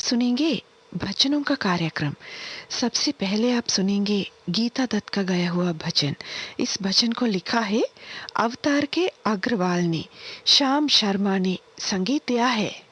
सुनेंगे भजनों का कार्यक्रम। सबसे पहले आप सुनेंगे गीता दत्त का गाया हुआ भजन। इस भजन को लिखा है अवतार के अग्रवाल ने, श्याम शर्मा ने संगीत दिया है।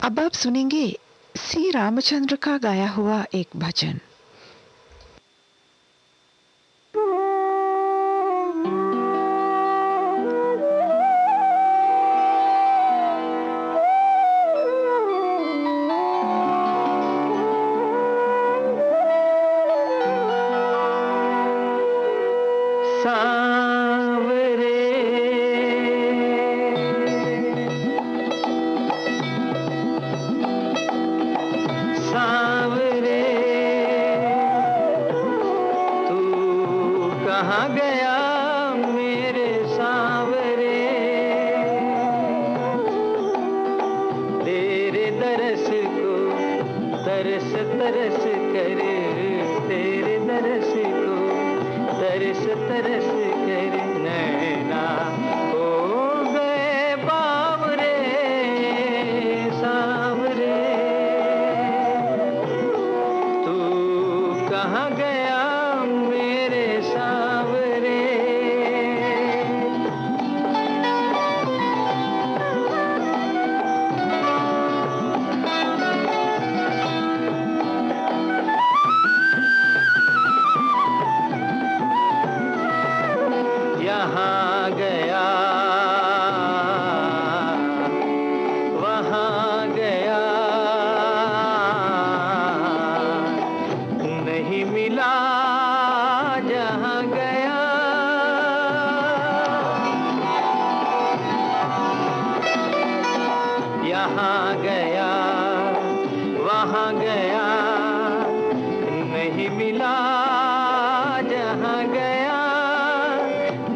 अब आप सुनेंगे सी रामचंद्र का गाया हुआ एक भजन। जहाँ गया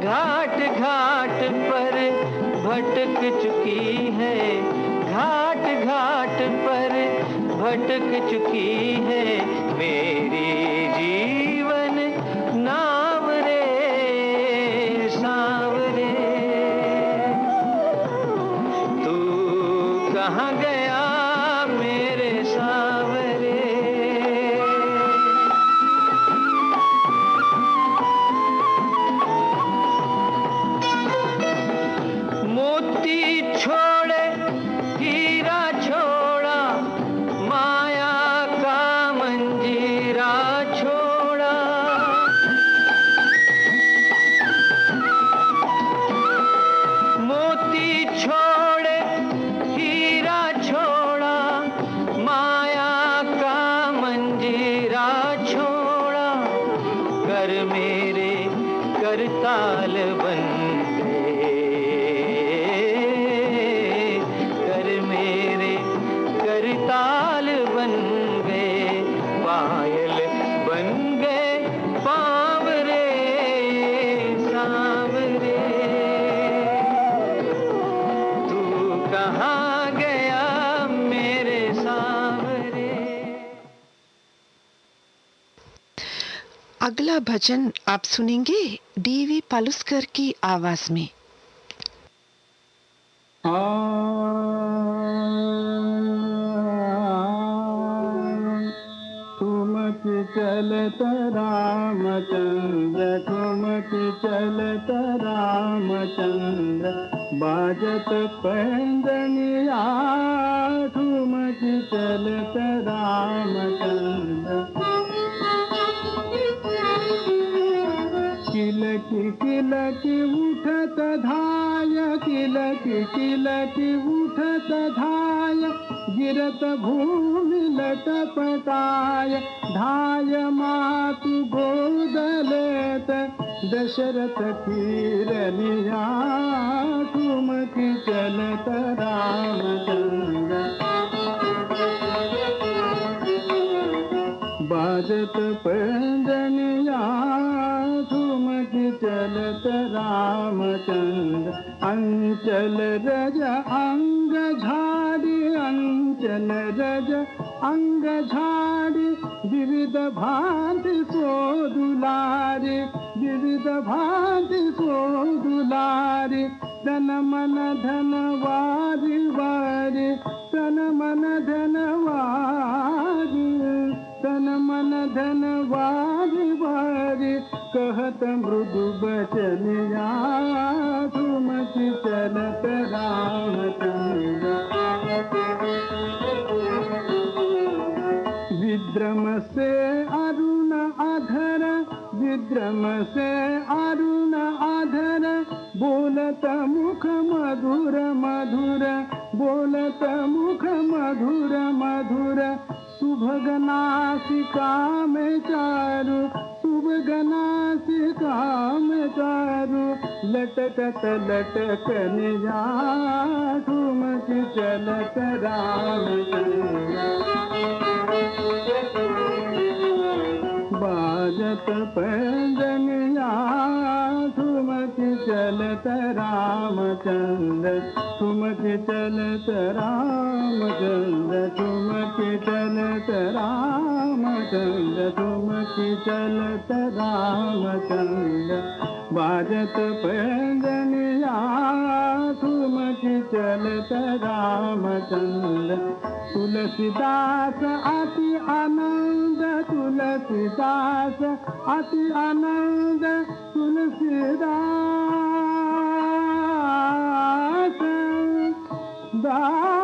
घाट घाट पर भटक चुकी है, घाट घाट पर भटक चुकी है मेरी जीवन नाव रे सांवरे। तू कहाँ गया मेरे सांवरे। मोती छोड़े हीरा छोड़ा, माया का मंजीरा छोड़ा। मोती छोड़े हीरा छोड़ा, माया का मंजीरा छोड़ा। कर मेरे करताल बन गए, कर मेरे करताल बन गए, पायल बन गए पाँव रे सांवरे। तू कहाँ गया मेरे सांवरे। अगला भजन आप सुनेंगे डीवी पलुस्कर की आवाज में। ठुमक चलत रामचंद्र, ठुमक चलत रामचंद्र, बाजत पैंजनिया, ठुमक चलत रामचंद्र। किलकी किलकी उठत धाय, किलकी किलकी उठत धाय, गिरत भूमि लटपटाय, धाय मातु गोद लेत दशरथ कीरनिया, ठुमक चलत रामचंद्र। बाजत पैंजनिया, ठुमक चलत रामचंद्र। अंचल रज अंग झाड़ी, अंचल रज अंग झाड़ी, विविध भांति सो दुलारी, विविध भांति सो दुलारी। तन मन धन वारी वारी, तन मन धन वारी, तन मन धन वारी वारी, कहत मृदु बचनिया, ठुमक चलत रामचंद्र। विद्रम से अरुण अधर, विद्रम से अरुण अधर, बोलत मुख मधुर मधुर, बोलत मुख मधुर मधुर। सुभग नासिका में चारु, सुभग नासिका में चारु, लटकत लटकनिया, ठुमक चलत रामचंद्र। बाजत पैंजनिया, ठुमक चलत रामचंद्र, ठुमक चलत रामचंद्र, ठुमक चलत रामचंद्र, ठुमक चलत रामचंद्र। बाजत पैंजनिया, ठुमक चलत रामचंद्र। तुलसीदास अति आनंद, तुलसीदास अति आनंद, तुलसीदास दास,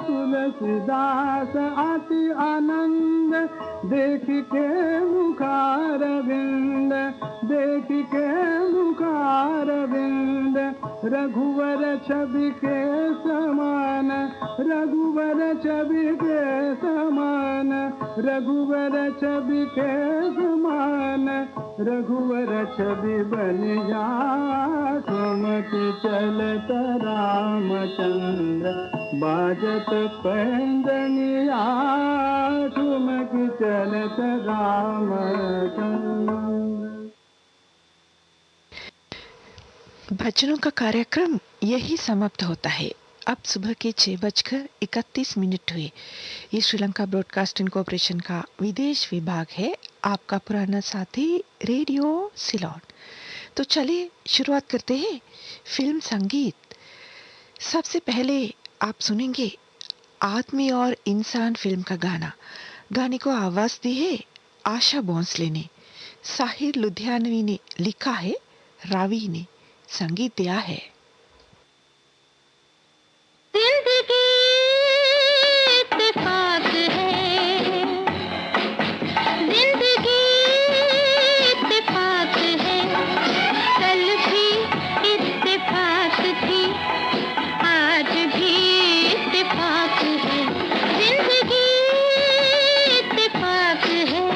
तुलसीदास अति आनंद, देख के मुखार बिंद, देख के मुखार बिंद। रघुवर छवि के समान, रघुवर छवि के समान, रघुवर छवि के समान, रघुवर छवि बनिया, ठुमक चलत रामचंद्र। बाजत पैंजनिया ठुमक चलत रामचंद्र। भजनों का कार्यक्रम यही समाप्त होता है। अब सुबह के 6:31 हुए। ये श्रीलंका ब्रॉडकास्टिंग कॉरपोरेशन का विदेश विभाग है, आपका पुराना साथी रेडियो सिलोन। तो चलिए शुरुआत करते हैं फिल्म संगीत। सबसे पहले आप सुनेंगे आदमी और इंसान फिल्म का गाना। गाने को आवाज दी है आशा भोंसले ने, साहिर लुधियानवी ने लिखा है, रावी ने संगीत दिया है। जिंदगी इत्तेफाक है, जिंदगी इत्तेफाक है, कल भी इत्तेफाक थी, आज भी इत्तेफाक है, जिंदगी इत्तेफाक है।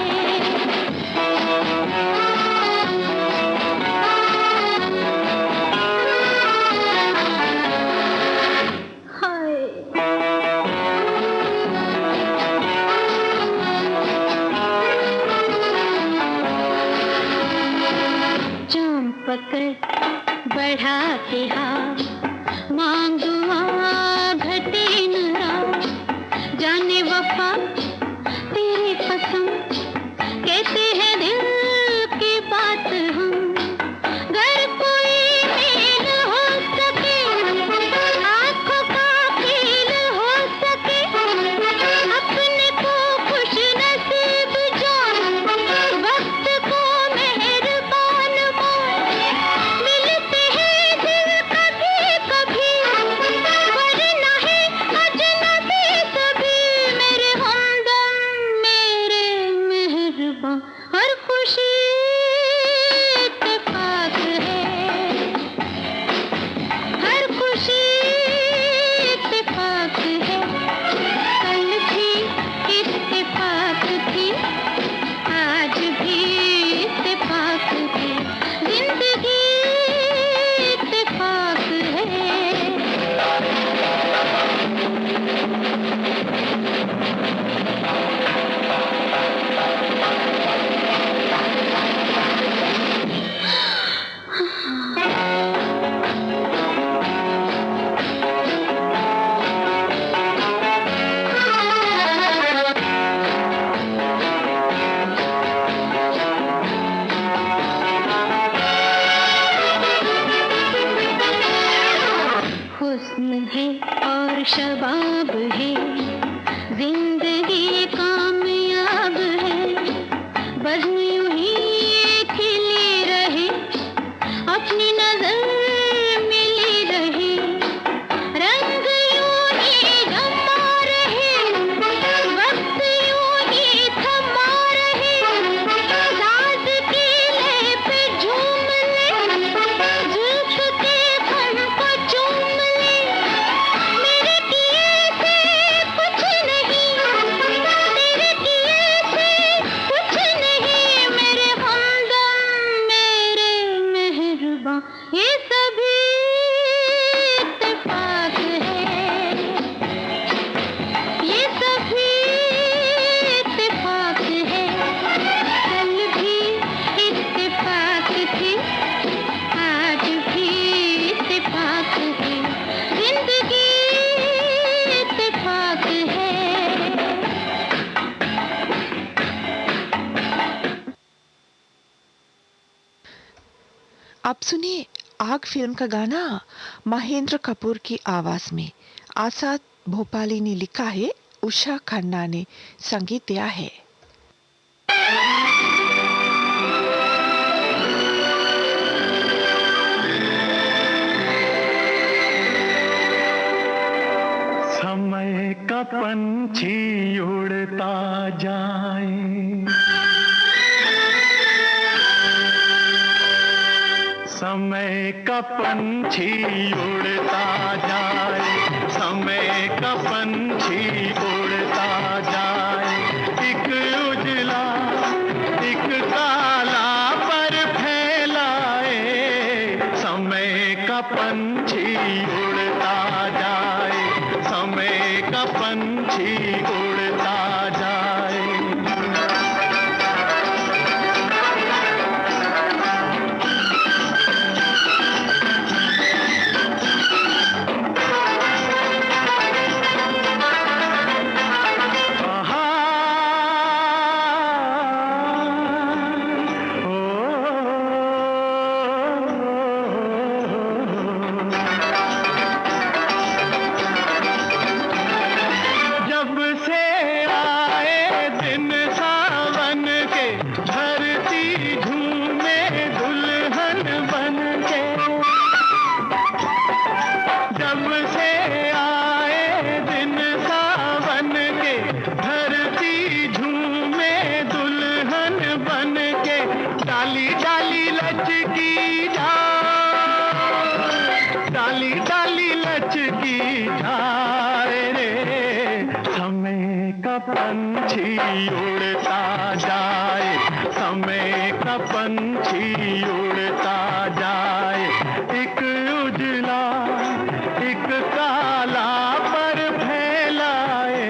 पकड़ बढ़ा के हाथ मांगुआ घटे न रात, जाने वफा तेरी कसम कहते हैं दिल की बात हम। घर कोई मेल हो सके, आँखों का खेल हो सके, अपने को खुश नसीब जान, वक्त को मेहरबान मान, मिलते हैं दिल कभी कभी, वरना है अजनबी सभी। मेरे हमदम मेरे मेहरबान, हर खुशी इत्तेफाक है, हर खुशी इत्तेफाक है, कल भी इत्तेफाक थी, आज भी इत्तेफाक है, जिंदगी इत्तेफाक है। हुस्न है और शबाब है, जिंदगी कामयाब है, बज़्म यूं ही खिली रहे, अपनी नजर मिली रहे, रंग यूं ही जमा रहे, वक्त यूं ही थमा रहे, साज की लय पे झूम ले, जुल्फ के फन को चूम ले, मेरे किए से कुछ नहीं, तेरे किए से कुछ नहीं, मेरे हमदम मेरे मेहरबान, ये सभी इत्तेफाक है, ये सभी इत्तेफाक है, कल भी इत्तेफाक थी, आज भी इत्तेफाक है, जिंदगी इत्तेफाक है। आप सुनिए आग फिल्म का गाना महेंद्र कपूर की आवाज में। आसाद भोपाली ने लिखा है, उषा खन्ना ने संगीत दिया है। समय का पंछी उड़ता जाए, समय का पंछी उड़ता जाए, समय का पंछी उड़ता जाए, एक उजला एक काला पर फैलाए, समय का पंछी उड़ता जाए, समय पंछी उड़ता जाए। पंछी उड़ता जाए, समय का पंछी उड़ता जाए। एक उजला एक काला पर फैलाए,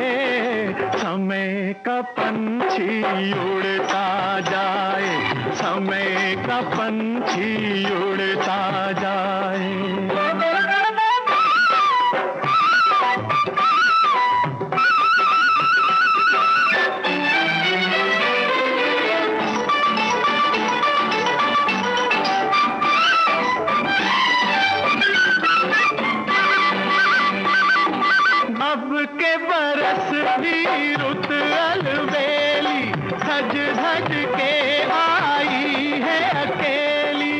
समय का पंछी उड़ता जाए, समय का पंछी उड़ता जाए। के बरस भी रुत अलबेली, सज धज के आई है अकेली।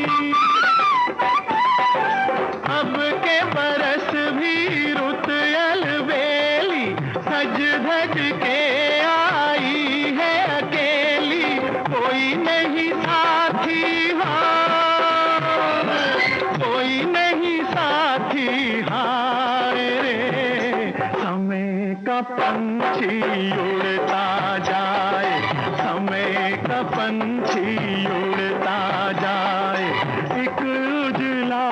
अब के बरस भी रुत अलबेली, सज धज के आई है अकेली। कोई नहीं साथी, हाँ कोई नहीं साथी, हाय रे समय का पंछी उड़ता जाए, समय का पंछी उड़ता जाए। एक उजला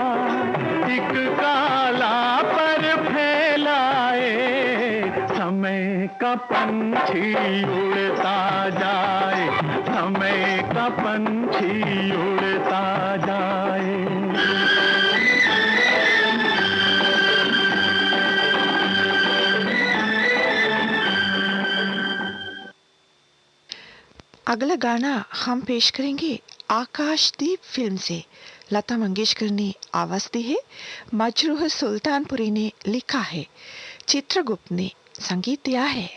एक काला पर फैलाए, समय का पंछी उड़ता जाए, समय का पंछी उड़ता जाए। अगला गाना हम पेश करेंगे आकाशदीप फिल्म से। लता मंगेशकर ने आवाज दी है, मजरूह सुल्तानपुरी ने लिखा है, चित्रगुप्त ने संगीत दिया है।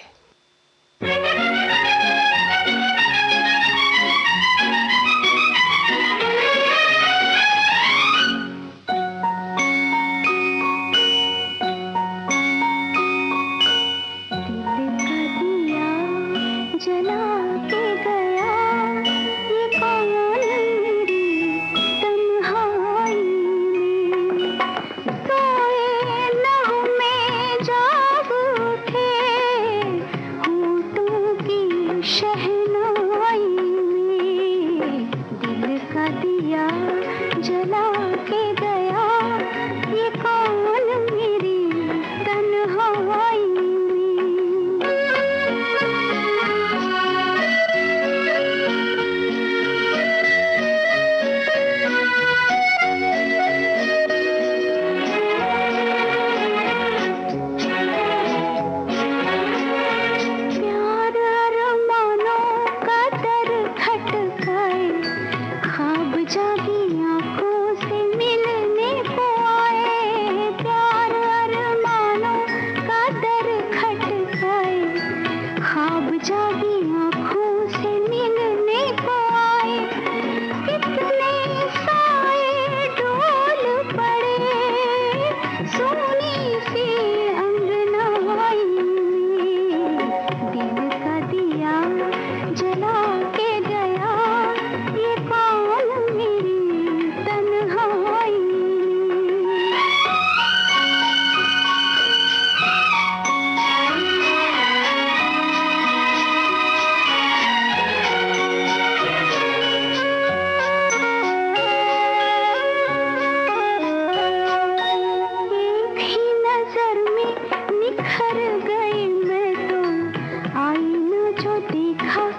देखा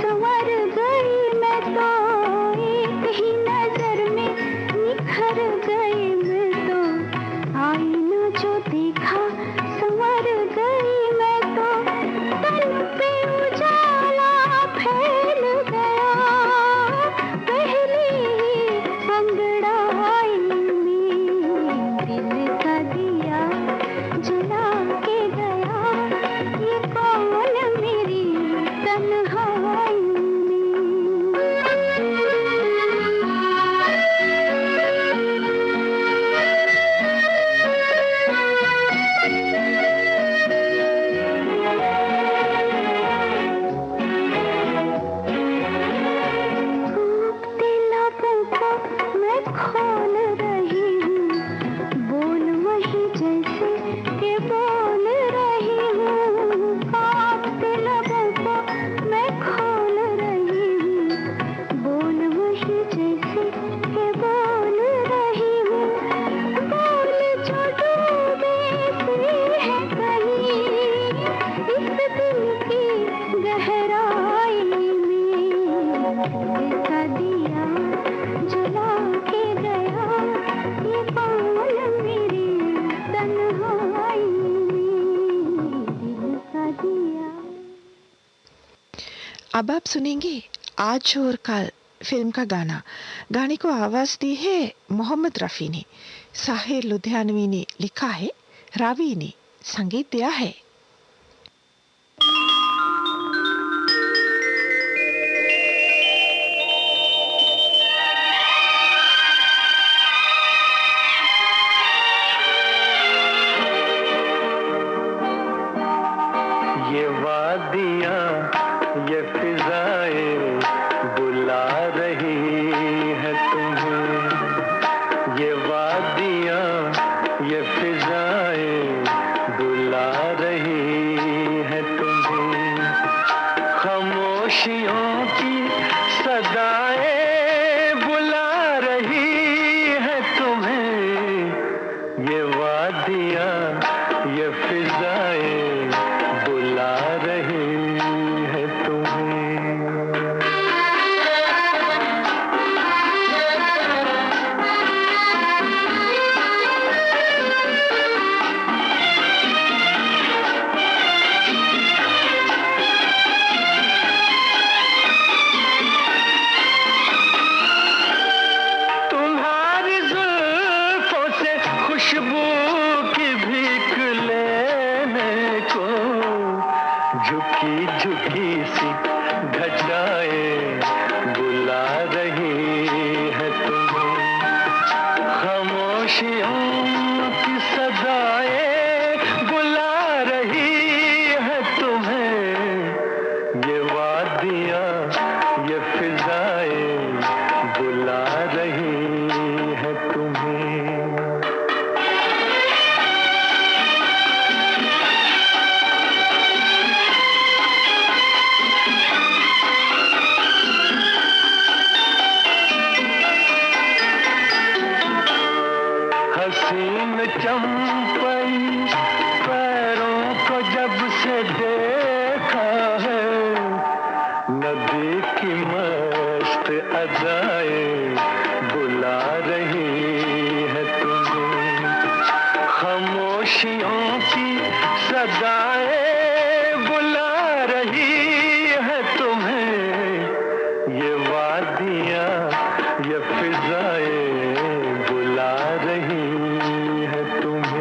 संवर गई मैं तो, एक ही नजर में निखर गई मैं तो, आईना जो देखा संवर गई मैं तो, तन पे उजाला फैल गया पहली ही अंगड़ाई में, दिल का दिया जला के गया ये कौन मेरी तन्हाई फूंकते लबों को मैं खोल रही हूँ, बोल वही जैसे के बोल रही हूँ, कांपते लबों को मैं खोल रही हूँ, बोल वही जैसे के बोल रही हूँ, बोल जो डूबे से है कहीं इस दिल की गहराई में, दिल का दिया जला के गया ये कौन मेरी तन्हाई में, दिल का दिया। अब आप सुनेंगे आज और कल फिल्म का गाना। गाने को आवाज दी है मोहम्मद रफ़ी ने, साहिर लुधियानवी ने लिखा है, रावी ने संगीत दिया है। ये वादियाँ ये फिजाएं बुला रही है तुम्हें, ये वादियाँ ये फिजाएं बुला रही है तुम्हें, खामोशियों की सदाएं बुला रही है तुम्हें, ये वादियाँ ये फिजाएं बुला रही है तुम्हें। तुम्हारी जुल्फों से खुशबू की भीख लेने को, झुकी झुकी सी घटाएं बुला रही है तुम्हें, खामोशियों की सदाएं बुला रही है तुम्हें, ये वादियाँ ये फिजाएं बुला रही है तुम्हें। हसीन चंपई पैरों को जब से देखा है, नदी की मस्त अदाएं बुला रही है तुम्हें, खामोशियों की सदाएं बुला रही है तुम्हें, ये वादियाँ ये फिजाएं बुला रही है तुम्हें।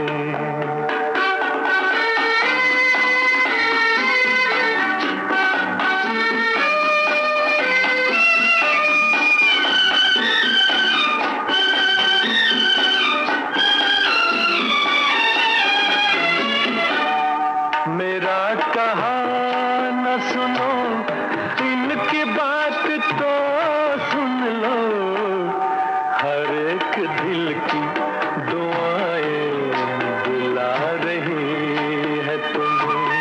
मेरा कहा न सुनो, इनकी बात तो सुन लो, हर एक दिल की दुआएं बुला रही है तुम्हें,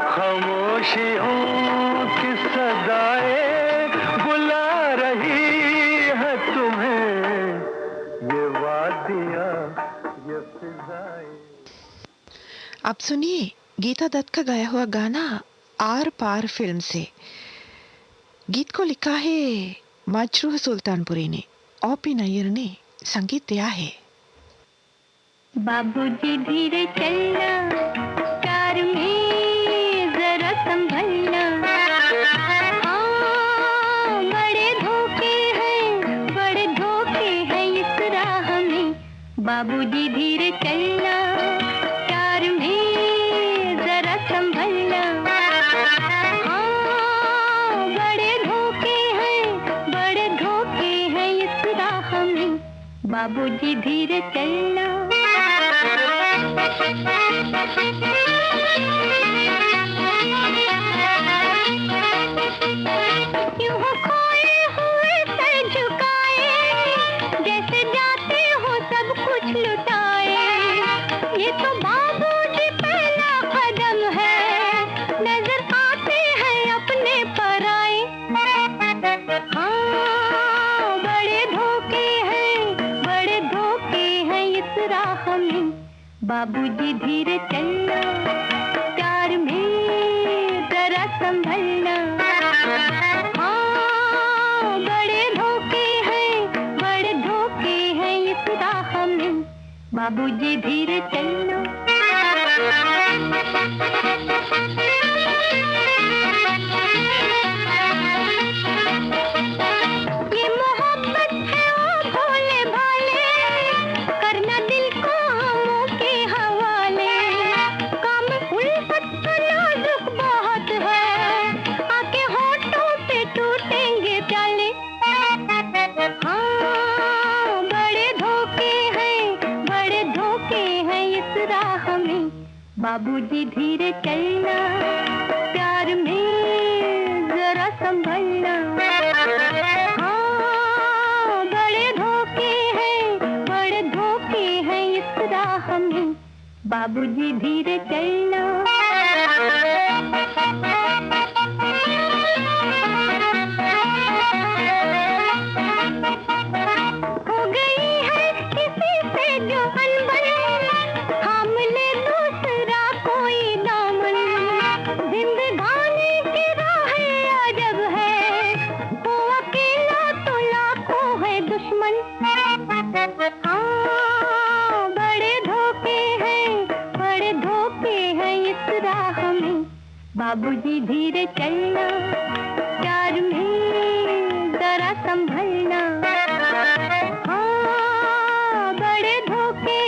खामोशियों की सदाएं बुला रही है तुम्हें, ये वादियाँ ये फिजाएं। अब सुनिए गीता दत्त का गाया हुआ गाना आर पार फिल्म से। गीत को लिखा है मजरूह सुल्तानपुरी ने, ओपी नैयर ने संगीत दिया है। बाबूजी धीरे चलना, कार में जरा संभलना, हाँ बड़े धोखे हैं इस राह में। बाबूजी धीरे चलना, कार में जरा संभलना, हाँ बड़े धोखे हैं इस राह में। बाबूजी धीरे चलना। यूं हो खोए हुए सर झुकाए, जैसे जाते हो सब कुछ लुटाए। ये तो बाबूजी पहला कदम है, नजर आते हैं अपने पराए। हाँ बड़े धोखे हैं इस राह में। बाबूजी धीरे चलना, प्यार में जरा संभलना, हाँ बड़े धोखे हैं इस राह में। बाबूजी धीरे चलना। ये मोहब्बत है ओ भोले भाले, करना दिल को हमों के हवाले। काम उल्फत का नाजुक बहुत है, आके होठों पे टूटेंगे प्याले। हाँ बड़े धोखे हैं इस राह में। बाबूजी धीरे चलना, प्यार में जरा संभलना, हाँ बड़े धोखे हैं इस राह में। बाबूजी धीरे चलना। हो गई है किसी से जो अनबन, थाम ले दूसरा कोई दामन। जिंदगानी की राहें अजब है, वो अकेला तो लाखों है दुश्मन। हाँ बड़े धोखे हैं इस राह में। बाबूजी धीरे चलना, प्यार में जरा संभलना, हाँ बड़े धोखे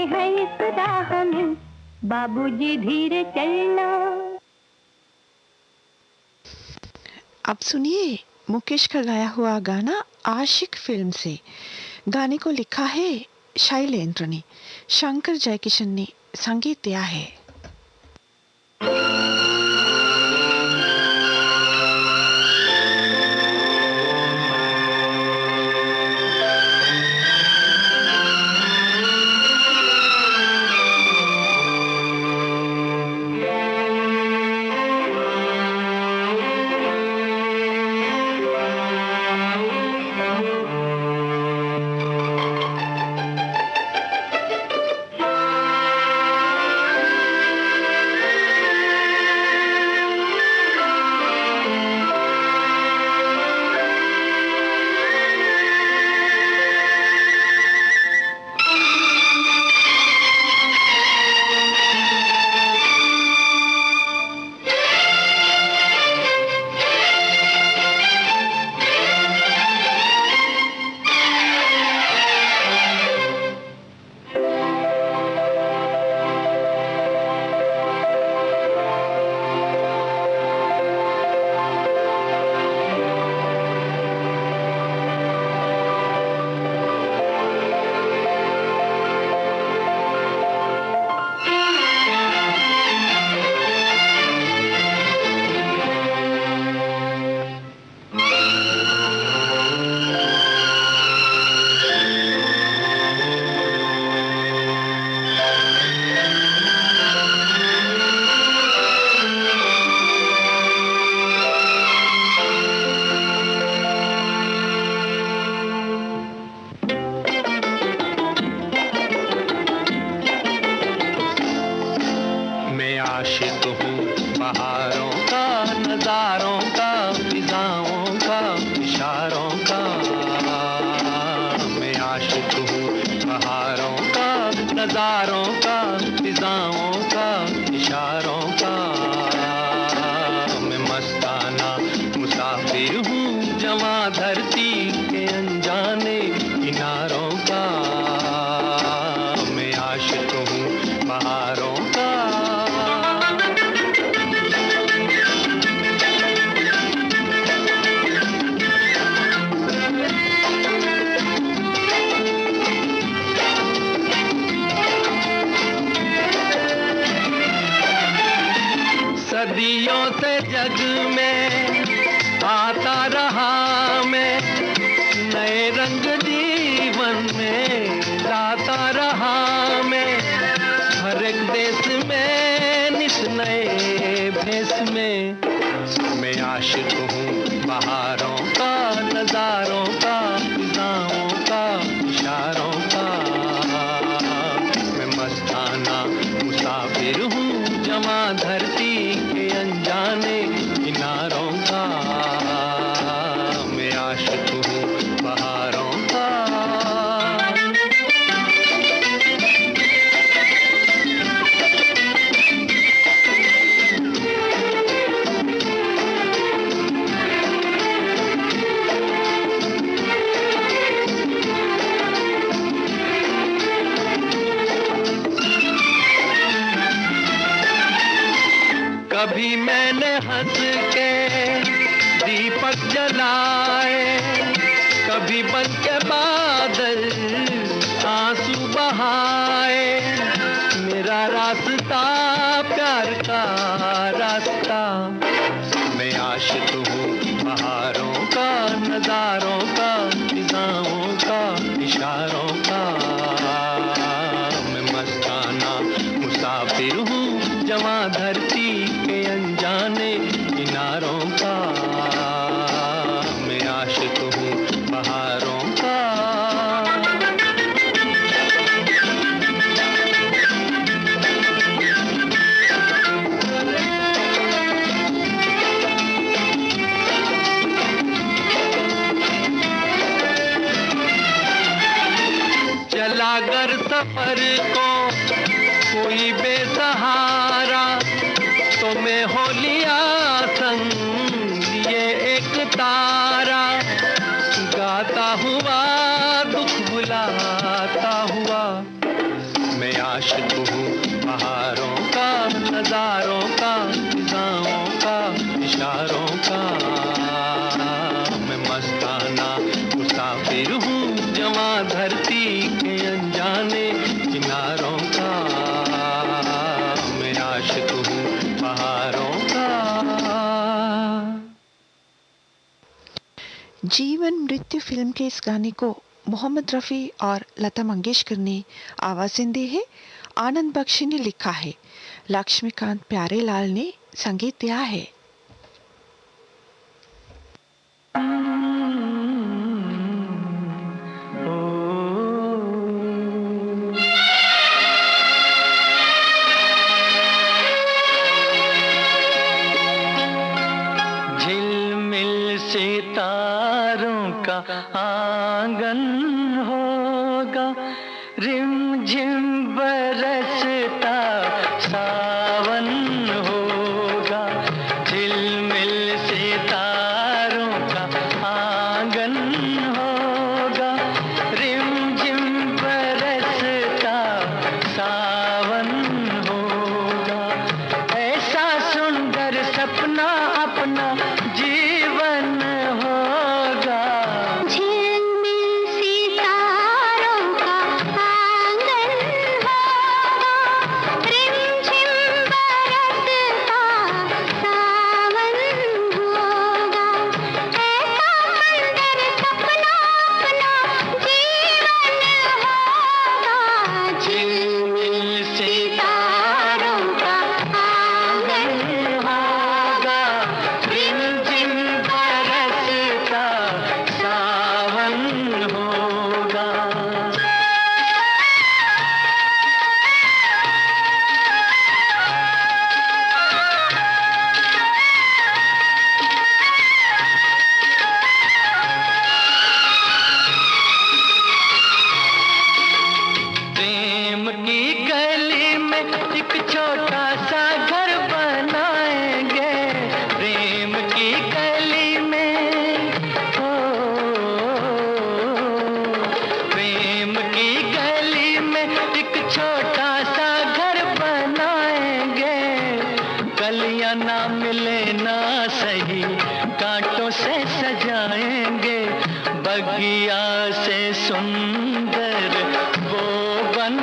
हैं इस राह में। बाबूजी धीरे चलना। अब सुनिए मुकेश का गाया हुआ गाना आशिक फिल्म से। गाने को लिखा है शैलेंद्र ने, शंकर जयकिशन ने संगीत दिया है। बहारों का, नजारों का, फिजाओं का, इशारों का। मैं आशिक हूँ बहारों का, नजारों का, फिजाओं का, इशारों का। मैं मस्ताना मुसाफिर हूँ जवां धरती के अनजाने किनारों का। मैं आशिक हूँ बहारों का। सदियों से जग में आता रहा मैं, नए रंग जीवन में लाता रहा मैं। हर एक देश में नित नए भेष में। मैं आशिक हूँ बहारों का, नजारों का, फिजाओं का, इशारों का। मैं मस्ताना मुसाफिर हूँ जवां धरती के अनजाने किनारों का। मैं आशिक हूँ बहारों का। कभी मैंने हंस के दीपक जलाए, कभी बन के बादल आंसू बहाए। मेरा रास्ता प्यार का रास्ता। मैं आशिक हूँ बहारों का, नजारों का, फिजाओं का, इशारों का। मैं मस्ताना मुसाफिर हूँ जवां धरती के अनजाने किनारों का। मैं आशिक हूँ बहारों का। चला कर सफर को कोई बेसहारा, तो मैं हो लिया संग ये एक तारा। गाता हुआ दुख बुलाता हुआ। मैं आशिक हूँ बहारों का, नजारों का, फिजाओं का, इशारों का। मैं मस्ताना मुसाफिर हूँ जवां धरती के अनजाने किनारों का। मैं आशिक हूँ बहारों का। जीवन मृत्यु फिल्म के इस गाने को मोहम्मद रफ़ी और लता मंगेशकर ने आवाज़ें दी है। आनंद बख्शी ने लिखा है। लक्ष्मीकांत प्यारेलाल ने संगीत दिया है। झिलमिल सितारों का आंगन होगा, रिमझिम बरसता सावन होगा। झिलमिल सितारों का आंगन होगा, रिमझिम बरसता सावन होगा। ऐसा सुंदर सपना अपना जीवन होगा। झिलमिल सितारों का आंगन होगा, रिमझिम बरसता सावन होगा। ऐसा सुंदर सपना अपना जीवन होगा। झिलमिल सितारों का आंगन होगा, रिमझिम ना सही कांटों से सजाएंगे, बगिया से सुंदर वो बन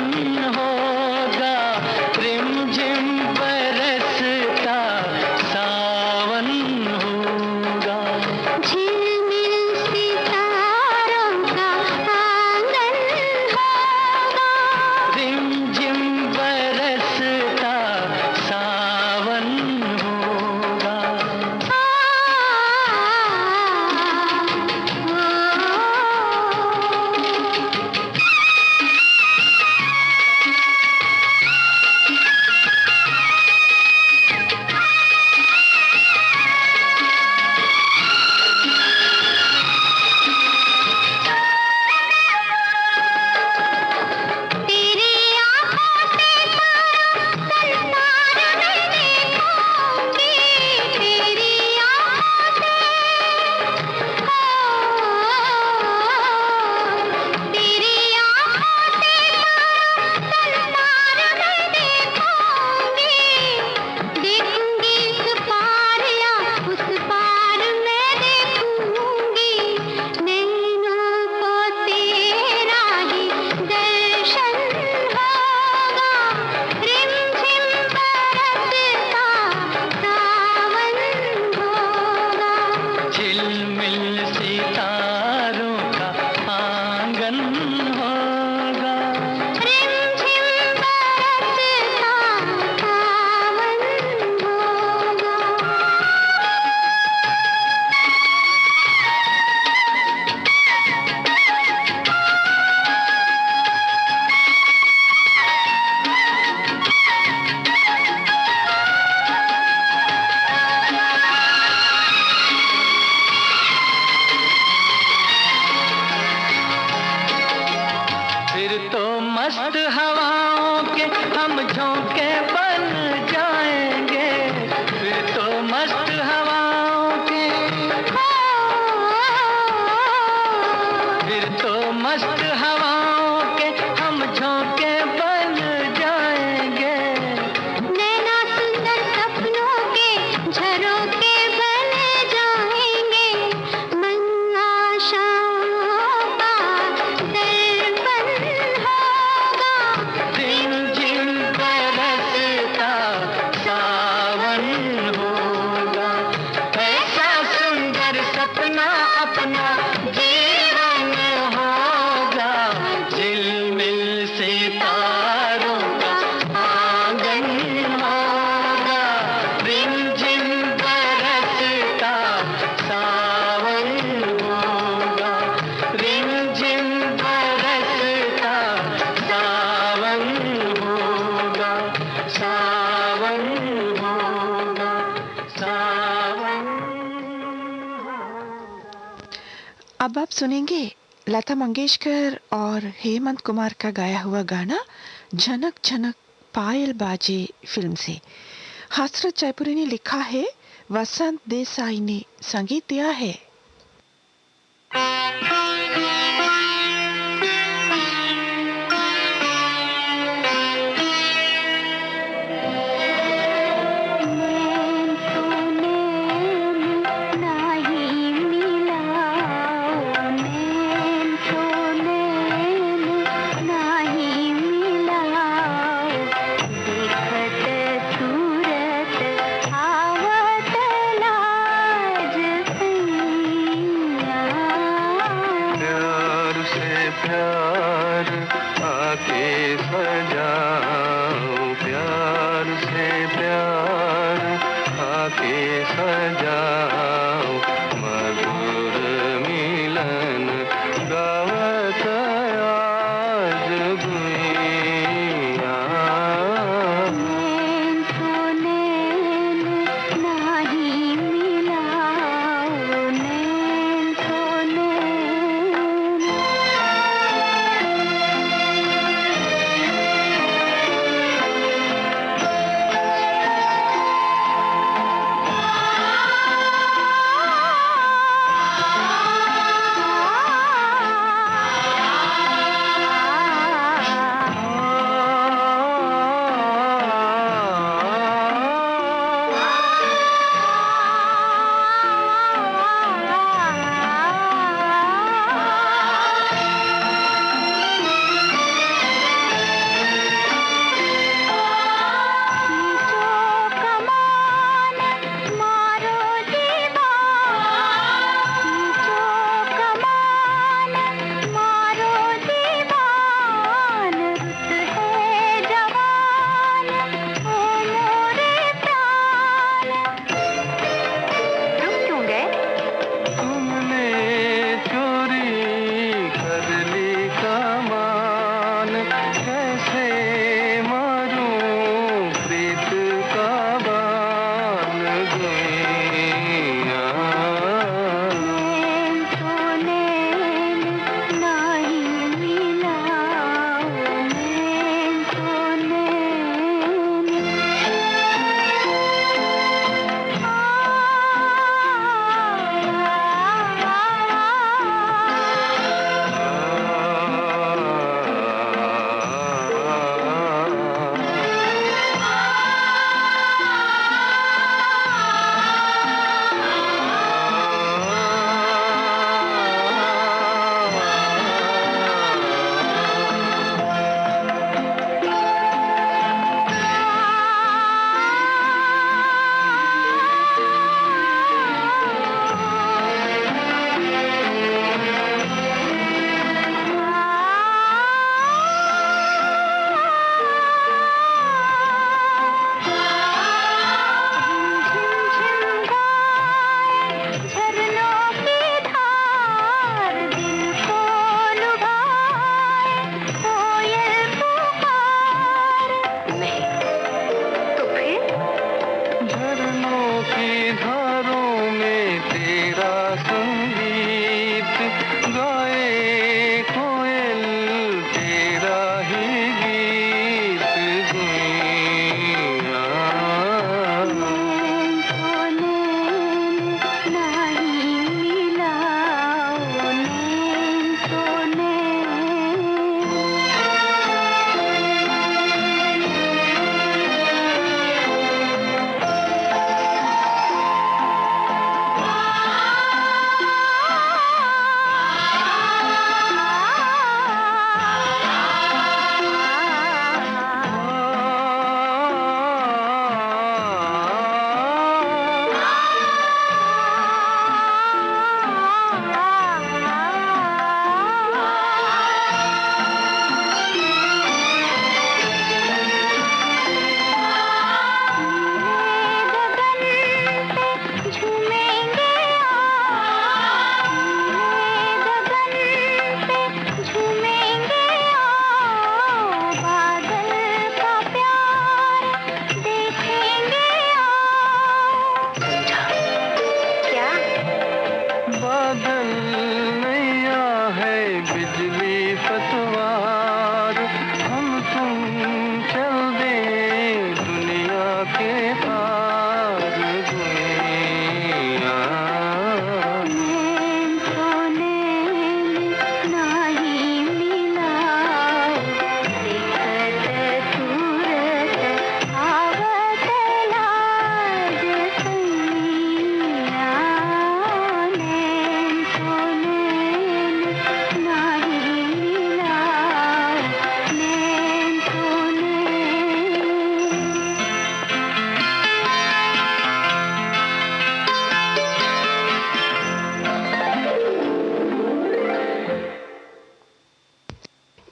होगा, रिमझिम बरसता सावन होगा। झिलमिल सितारों का आंगन होगा, रिमझिम बरसता सावन होगा। तेरी आँखों से संसार में देखूंगी, तेरी आँखों से, तेरी आँखों से संसार में देखूंगी, देखूंगी इस पार या उस पार मैं देखूंगी, नैनों को तेरा ही दर्शन होगा, रिमझिम बरसता सावन होगा। झिलमिल सितारों का आंगन होगा, रिमझिम बरसता सावन होगा। फिर तो मस्त हवाओं के हम झोंके बन जाएंगे, फिर तो मस्त हवाओं के, फिर तो मस्त हवाओं के हम झोंके बन जाएंगे। नैना सुंदर सपनों के झरोखे बन जाएंगे, मन आशाओं का दर्पण होगा, रिमझिम बरसता सावन होगा। ऐसा सुंदर सपना अपना जीवन होगा, झिलमिल सितारों का आंगन होगा, रिमझिम बरसता सावन होगा, रिमझिम बरसता सावन होगा, सावन होगा, सावन होगा। अब आप सुनेंगे लता मंगेशकर और हेमंत कुमार का गाया हुआ गाना झनक झनक पायल बाजे फिल्म से। हसरत जयपुरी ने लिखा है, वसंत देसाई ने संगीत दिया है। नैन तो नैन नहीं मिलाओ, नैन तो नैन नहीं मिलाओ, देखत सूरत आवत लाज सैया। प्यार से प्यार आके सजाओ, प्यार से प्यार आके सजाओ, मधुर मिलन गावत आज गुइया। नैन तो नैन नहीं मिलाओ, नैन तो नैन।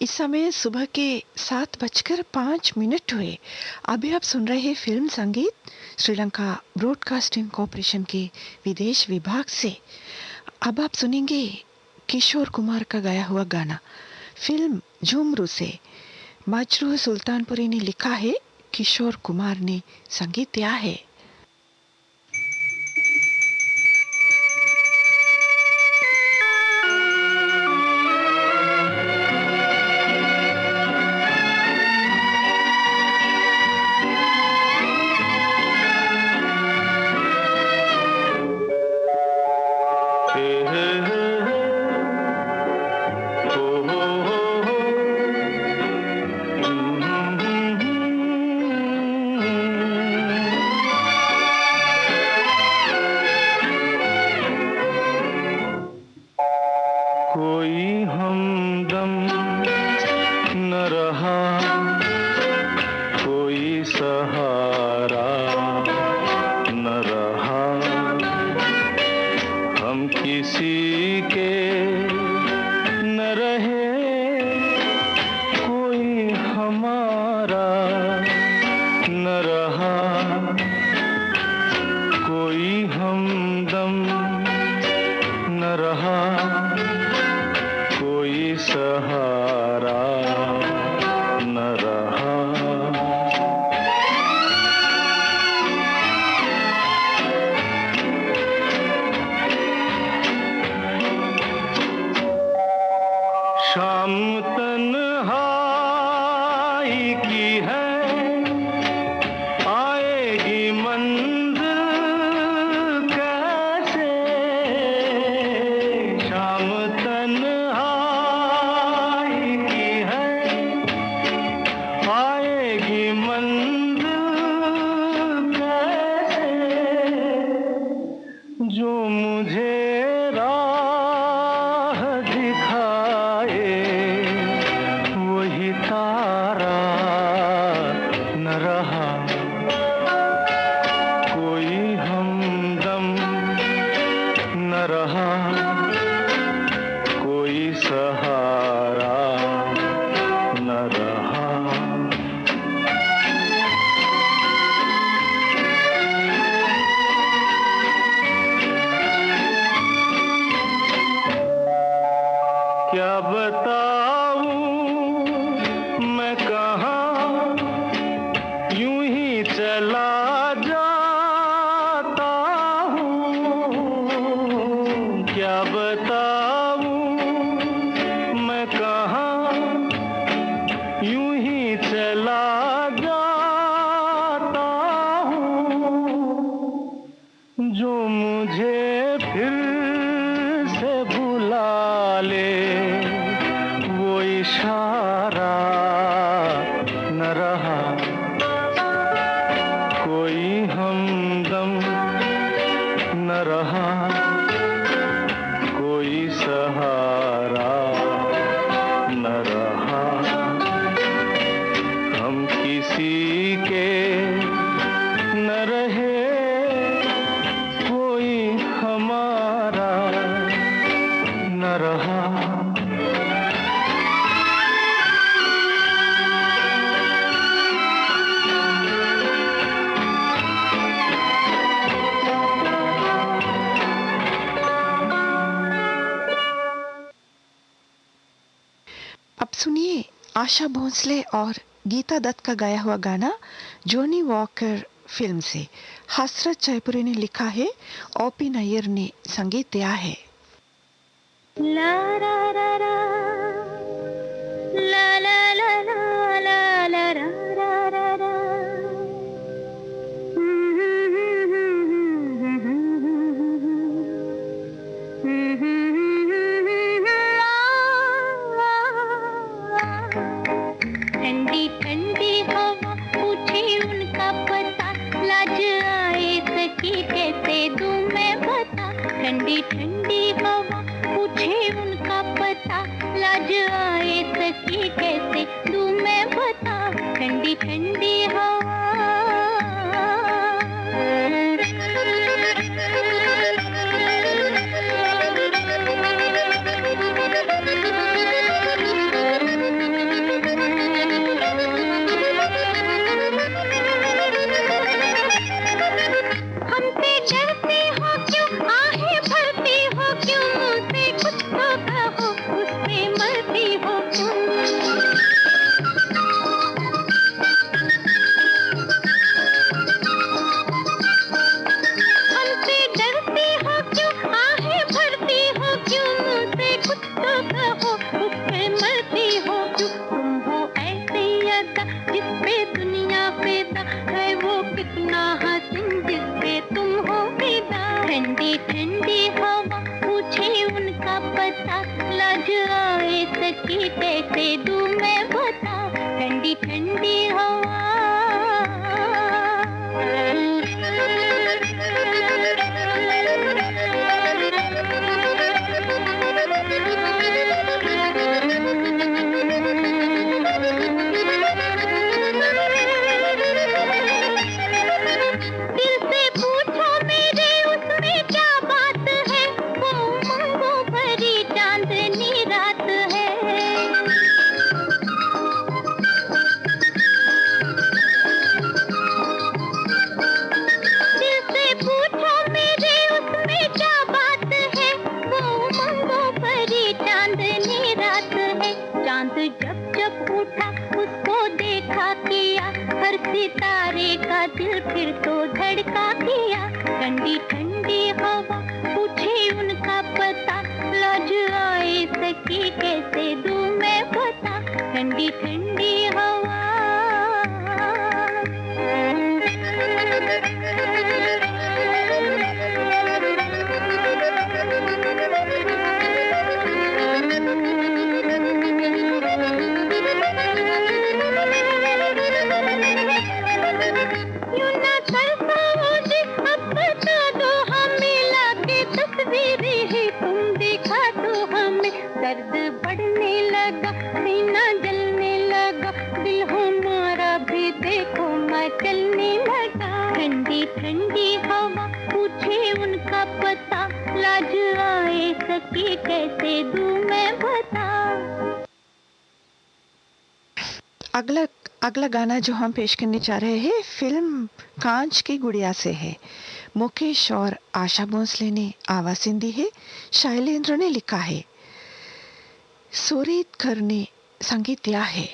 इस समय सुबह के 7:05 हुए। अभी आप सुन रहे हैं फिल्म संगीत श्रीलंका ब्रॉडकास्टिंग कॉरपोरेशन के विदेश विभाग से। अब आप सुनेंगे किशोर कुमार का गाया हुआ गाना फिल्म झुमरू से। मजरूह सुल्तानपुरी ने लिखा है, किशोर कुमार ने संगीत दिया है। अब सुनिए आशा भोंसले और गीता दत्त का गाया हुआ गाना जॉनी वॉकर फिल्म से। हसरत जयपुरी ने लिखा है, ओपी नैयर ने संगीत दिया है। ला रा रा रा ला ला ला ला ला ला रा रा रा ठंडी ठंडी हवा पूछी उनका पता, लाज आए सकी कैसे दूं मैं बता। ठंडी ठंडी हवा पूछे उनका पता, लाज आए सकी कैसे दूं मैं बता। ठंडी ठंडी हवा ठंडी ठंडी हवा पूछे उनका पता, लाज आए सकी कैसे दूं मैं बता, ठंडी ठंडी हवा। सितारे का दिल फिर तो धड़का किया, ठंडी ठंडी हवा पूछे उनका पता, लाज आए सकी कैसे दूं मैं बता, ठंडी ठंडी हवा। दर्द बढ़ने लगा, सीना जलने लगा, दिल हमारा भी देखो मचलने लगा, ठंडी ठंडी हवा पूछे उनका पता, लाज आए सकी कैसे दूं मैं बता। अगला गाना जो हम पेश करने जा रहे हैं फिल्म कांच की गुड़िया से है। मुकेश और आशा भोसले ने आवाज़ दी है, शैलेंद्र ने लिखा है, सूरेदकर ने संगीत दिया है।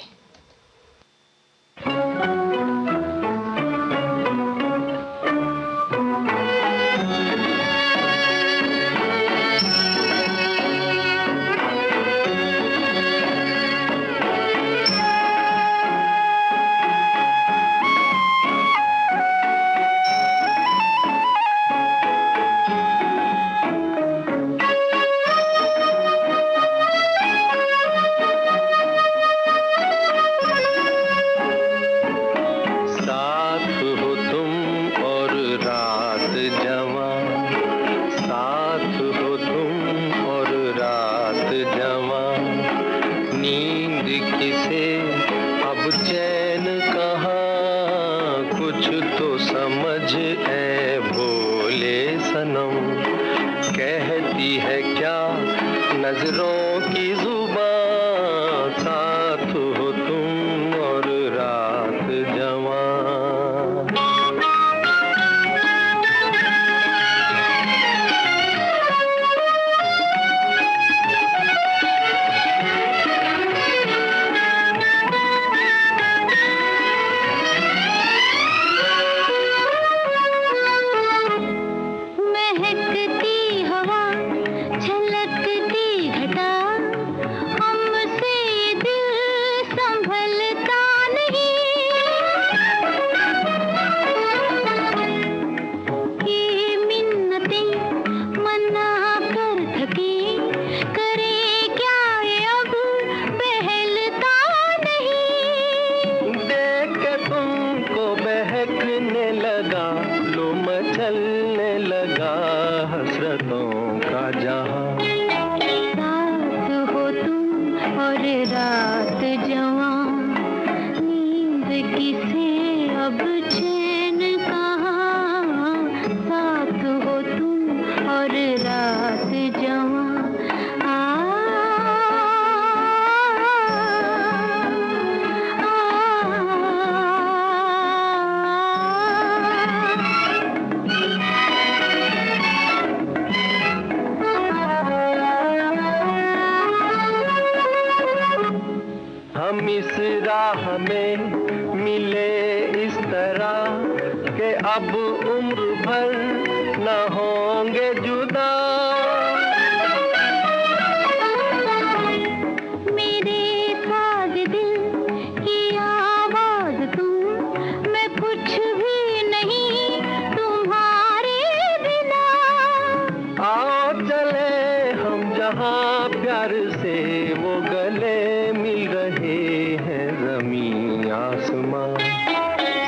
जहाँ प्यार से वो गले मिल रहे हैं ज़मीं आसमां,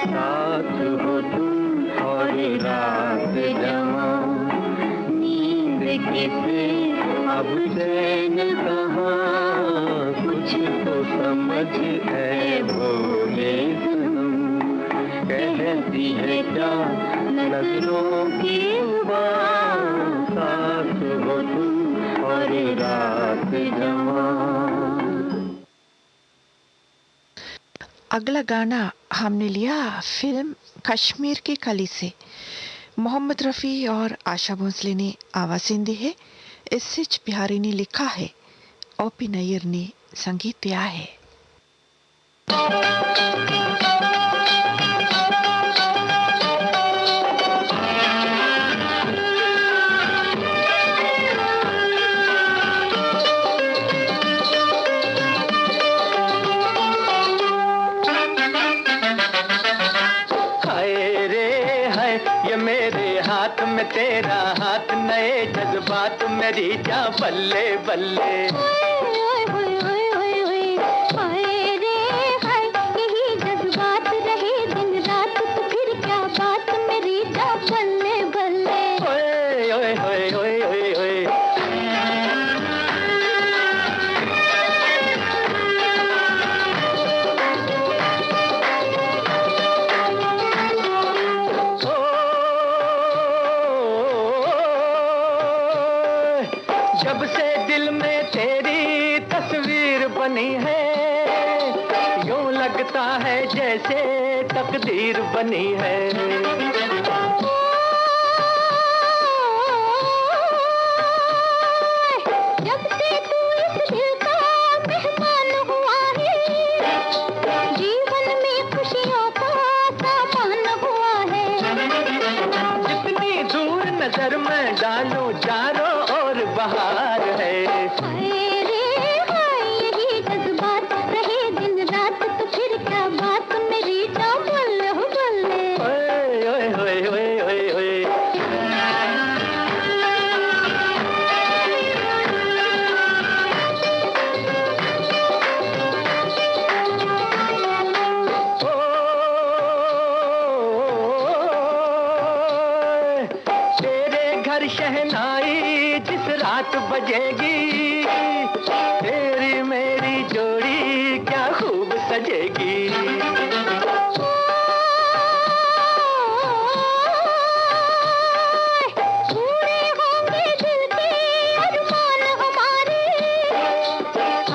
साथ हो तुम और रात जवां, नींद किसे अब चैन कहाँ, कुछ तो समझ है बोले सनम, कहती है क्या नजरों की बात, साथ हो तुम और रात जवां। अगला गाना हमने लिया फिल्म कश्मीर की कली से। मोहम्मद रफ़ी और आशा भोसले ने आवाज़ें दी है, एस.एच. बिहारी ने लिखा है, ओ.पी. नैयर ने संगीत दिया है। में तेरा हाथ, नए जज्बात मेरी जा बल्ले बल्ले, यही जज्बात रहे दिन रात तो फिर क्या बात मेरी जा बल्ले बल्ले, ओए ओए ओए ओए ओए ओए। जब से दिल में तेरी तस्वीर बनी है, यूं लगता है जैसे तकदीर बनी है। जब से तू इस दिल का मेहमान हुआ है, जीवन में खुशियों का सामान हुआ है। जितनी दूर नजर में डालूं चारों और बहार है। यही जज्बात रहे दिन रात तो फिर क्या बात मेरी जा बल्ले हो बल्ले, ओए ओए ओए ओए ओए ओए। शहनाई जिस रात बजेगी, तेरी मेरी जोड़ी क्या खूब सजेगी। पूरे होंगे दिल के अरमान हमारे,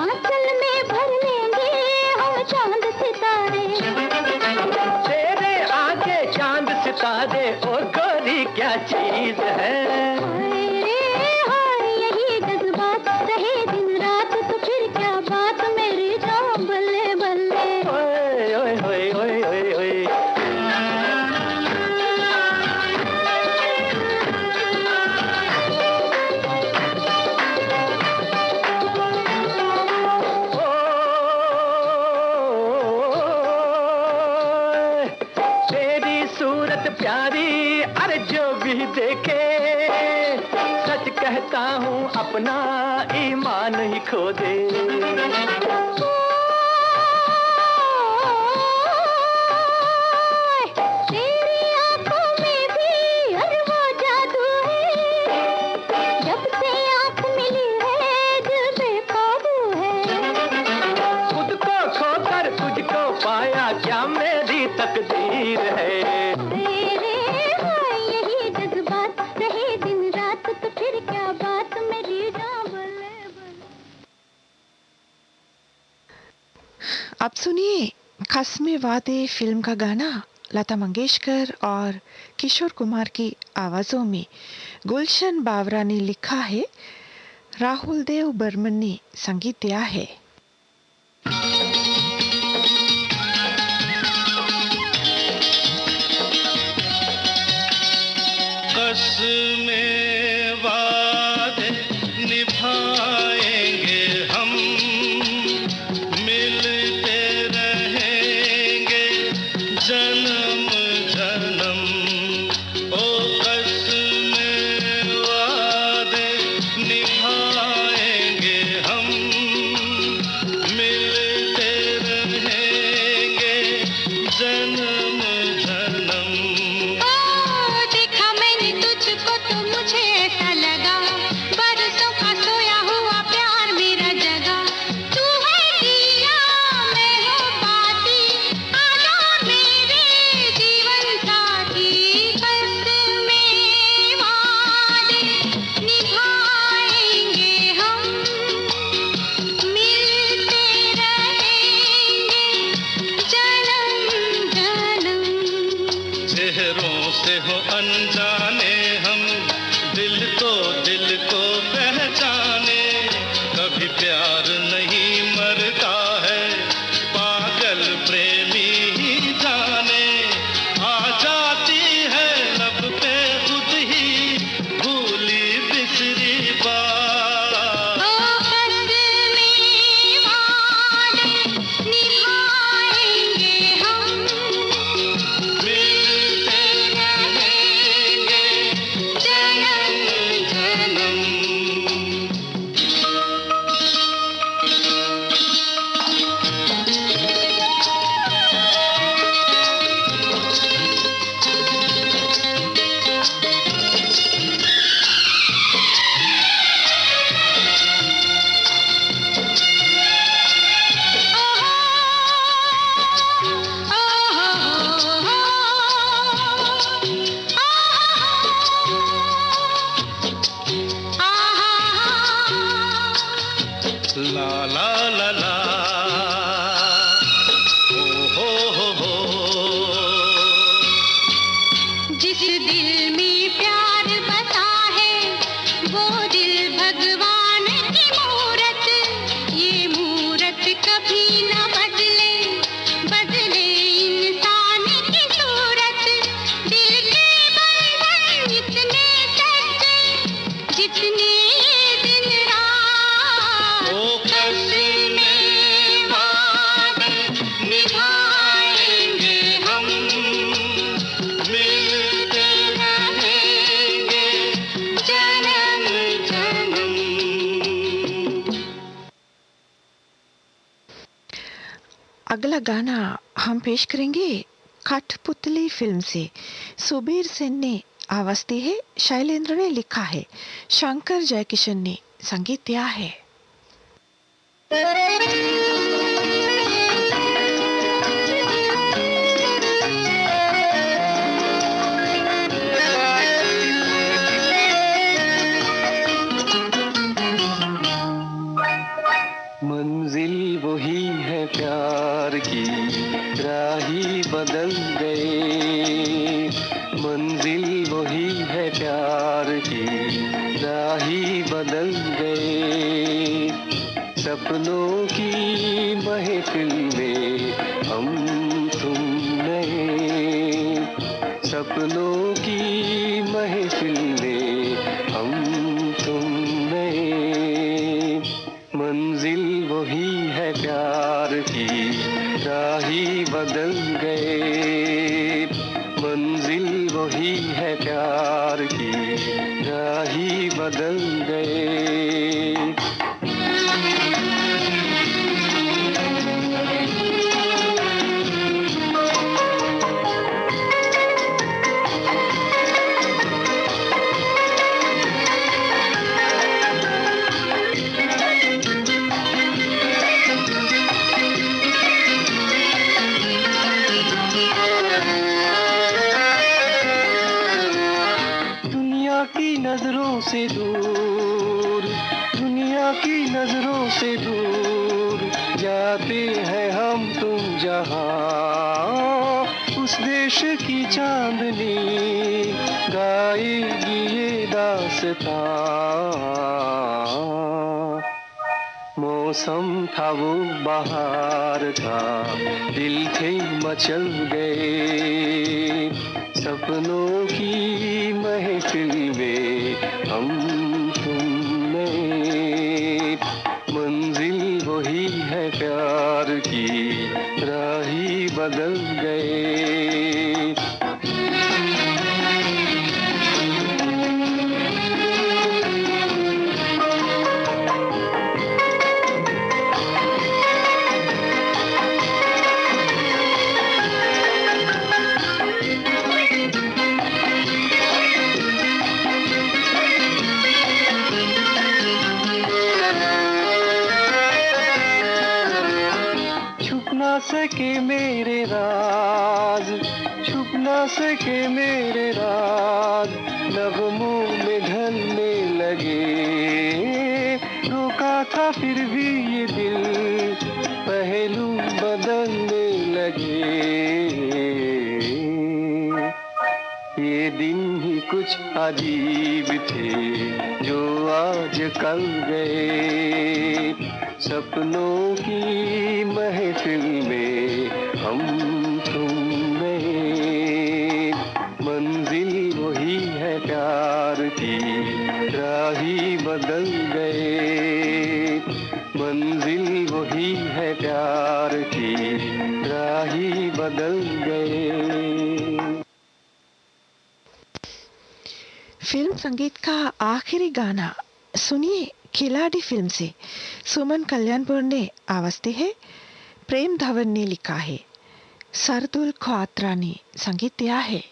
आंचल में भर लेंगे हम चांद सितारे। तेरे आगे चांद सितारे ओ गोरी क्या चीज है। यही जज्बात रहे दिन रात तो फिर क्या बात मेरी जान बल्ले बल्ले, ओए ओए ओए ओए ओए ओए। तेरी सूरत प्यारी अरे जो भी देखे, सच कहता हूँ अपना ईमान ही खो दे। तेरी आंखों में भी अरे वो जादू है, जब से आंख मिली है दिल बेकाबू है। खुद को खोकर तुझको पाया क्या मेरी तकदीर है। यही जज्बात रहे दिन रात तो फिर क्या बात मेरी जान बल्ले बल्ले। अब सुनिए खस्मे वादे फिल्म का गाना लता मंगेशकर और किशोर कुमार की आवाज़ों में गुलशन बावरा ने लिखा है, राहुल देव बर्मन ने संगीत दिया है। कसमें वादे निभाएंगे हम, मिलते रहेंगे जन्म जन्म, ओ कसमें वादे निभाएंगे जितने दिन रात ओ कसमें वादे निभाएंगे हम, मिलते रहेंगे जन्म जन्म। अगला गाना हम पेश करेंगे कठपुतली फिल्म से। सुबीर सेन ने आवाज दी है, शैलेंद्र ने लिखा है, शंकर जयकिशन ने संगीत दिया है। मंजिल वही है प्यार की, राही बदल गए। मंजिल वही है प्यार की, राही बदल गए। सपनों की महफिल में हम तुम नए, सपनों की महफिल में हम तुम नए। मंजिल वही है प्यार की, राही बदल गए। मंजिल वही है प्यार की, राही बदल गए। नजरों से दूर, दुनिया की नजरों से दूर जाते हैं हम तुम जहां। उस देश की चांदनी गाएगी ये दास्तां। मौसम था वो बहार का, दिल थे मचल गए। सपनों की महफिल में हम तुम नए। मंजिल वही है प्यार की, राही बदल गए। सके मेरे राज, छुप ना सके मेरे राज। नगमों में ढलने लगे, रोका था फिर भी ये दिल पहलू बदलने लगे। ये दिन ही कुछ अजीब थे जो आज कल गए। सपनों की महफिल में हम तुम नए। मंजिल वही है प्यार की, राही बदल गए। मंजिल वही है प्यार की, राही बदल गए। फिल्म संगीत का आखिरी गाना सुनिए खिलाड़ी फिल्म से। सुमन कल्याणपुर ने आवाज दी है, प्रेम धवन ने लिखा है, सरदुल ख्वात्रा ने संगीत दिया है।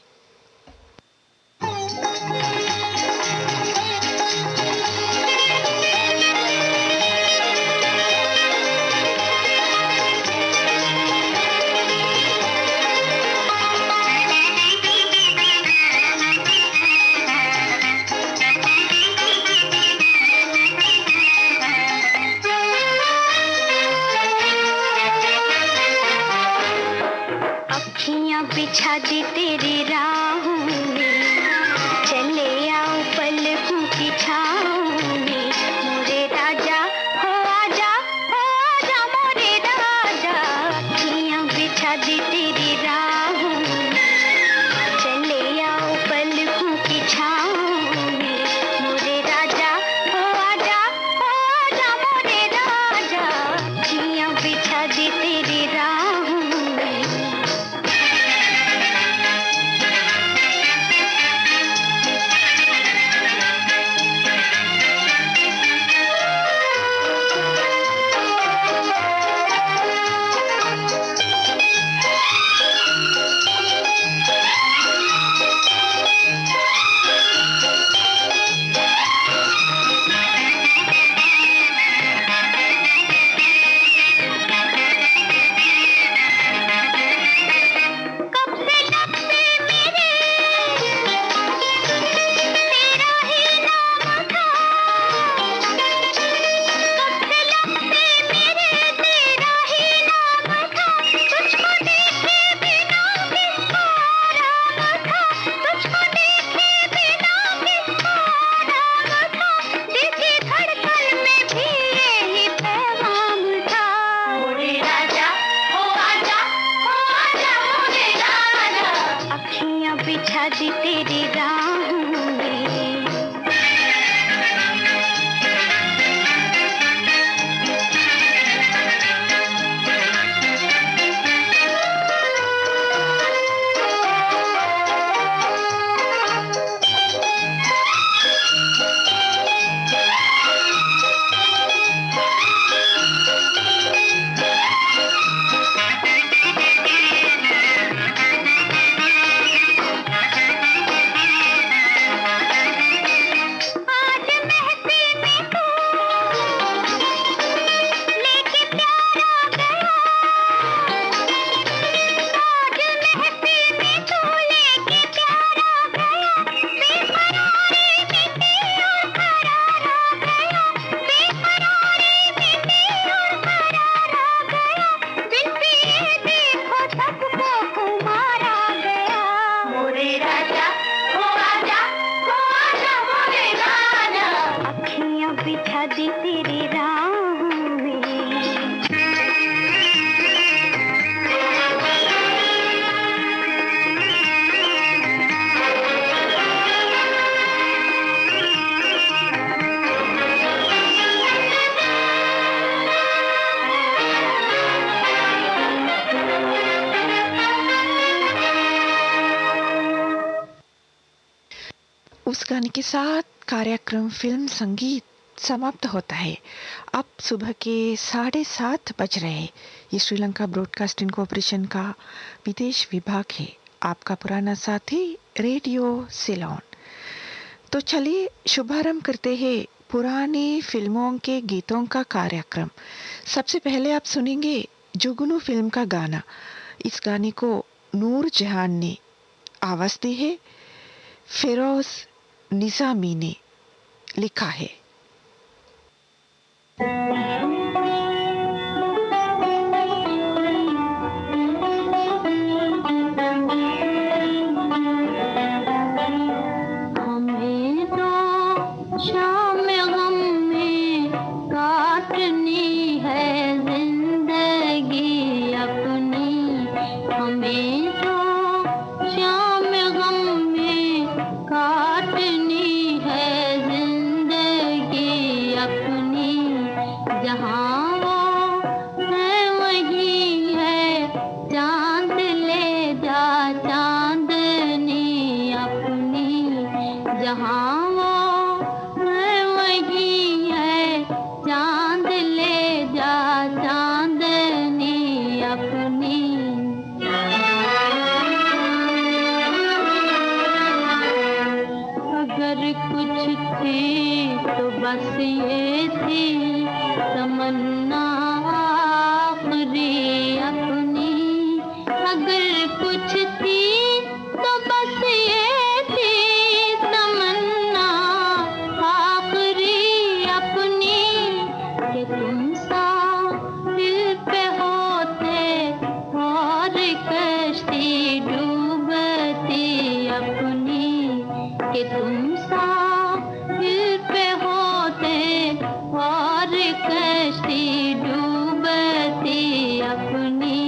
बिछा दी तेरी राहों में, चले आओ पलकों की छाँव में। मोरे राजा हो आजा मोरे राजा। अखियाँ बिछा दी तेरी राहों में, चले आओ पलकों की छाँव में। मोरे राजा बिछा दी तेरी राहों में। उस गाने के साथ कार्यक्रम फिल्म संगीत समाप्त होता है। अब सुबह के 7:30 बज रहे हैं। ये श्रीलंका ब्रॉडकास्टिंग कॉरपोरेशन का विदेश विभाग है। आपका पुराना साथी रेडियो सिलोन। तो चलिए शुभारंभ करते हैं पुरानी फिल्मों के गीतों का कार्यक्रम। सबसे पहले आप सुनेंगे जुगनू फिल्म का गाना। इस गाने को नूर जहान ने आवाज दी है, फिरोज निजामी ने लिखा है। हमें तो शाम गम में काटनी है जिंदगी अपनी। हमें तो शाम गम में काटनी है जिंदगी अपनी। जहाँ वो है वही है चांद ले जा चांदनी अपनी। जहाँ वो है वही है चांद ले जा चांदनी अपनी। अगर कुछ थी तो बस ये थी तमन्ना आखिरी अपनी। अगर कुछ थी तो बस ये थी तमन्ना आखिरी अपनी। कि तुम साहिल पे होते और कश्ती डूबती अपनी। कि तुम साहिल पे होते और कश्ती डूबती अपनी।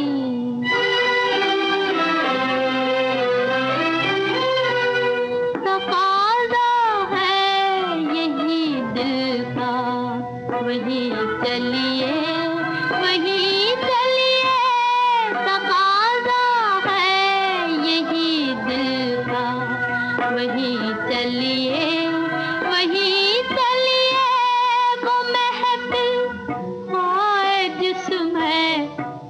तकाज़ा है यही दिल का वही चलिए वही चलिए। तकाज़ा है यही दिल का वही चलिए वही चलिए। वो महफिल आए जिसमें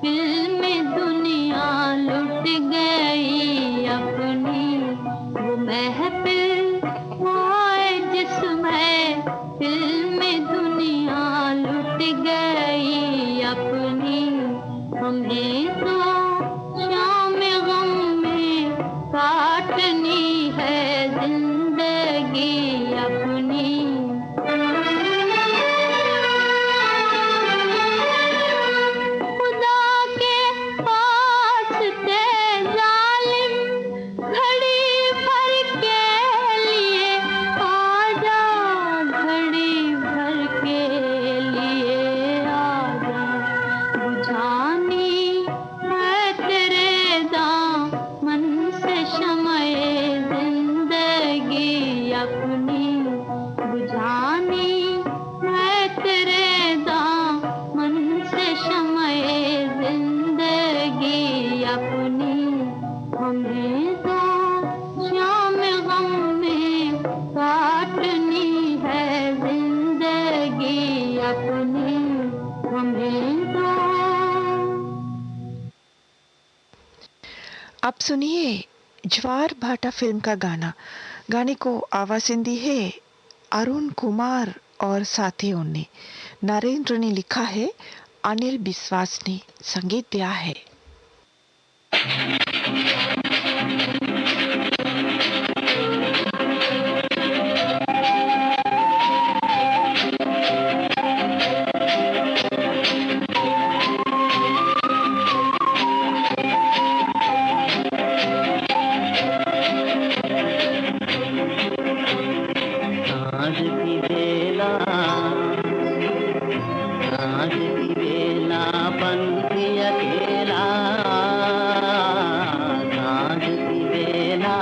फिल्मी दुनिया लुट गई अपनी। वो महफिल आए जिसमें फिल्मी दुनिया लुट गई अपनी। हमें तो शाम गम में काटनी है जिंदगी अपनी। खुदा के पास ते जालिम घड़ी भर के लिए आजा। घड़ी भर के लिए आजा। बुझानी है तेरे दामन से शमए जिंदगी अपनी। बुझानी है तेरे दामन से शमए जिंदगी अपनी। हमें तो शाम गम में काटनी है जिंदगी अपनी। हमें तो। अब सुनिए ज्वार भाटा फिल्म का गाना। गाने को आवाज दी है अरुण कुमार और साथियों ने। नरेंद्र ने लिखा है, अनिल बिस्वास ने संगीत दिया है। सांझ की बेला साँझ की बेला बंसी अकेला, साँझ की बेला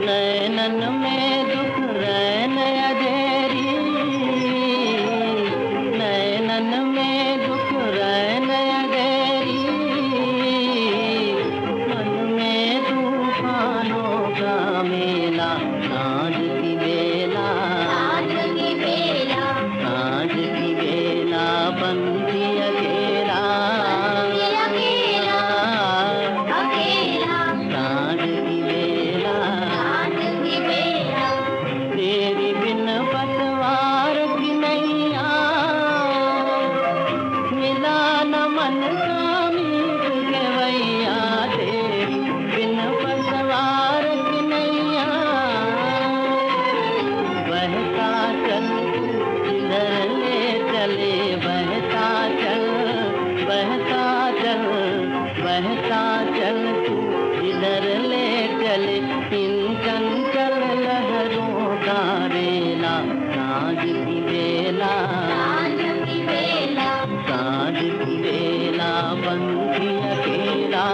नैनन में दुख रैन अधेरी, नैनन में दुख रैन अधेरी, मन में तूफानों का मेला, साँझ की बेला, साँझ की बेला, साँझ की बेला बंसी अकेला, अकेला, अकेला, साँझ की बेला, साँझ की बेला, तेरी बिन पतवार की नैया, मिला न मन का मीत गवैया, तेरी बिन पतवार की नैया, बहता चल जिधर ले चले, बहता चल, बहता चल, बहता चल तू जिधर ले चले, इन चंचल लहरों का रेला, साँझ की बेला, साँझ की बेला, साँझ की बेला बंसी अकेला,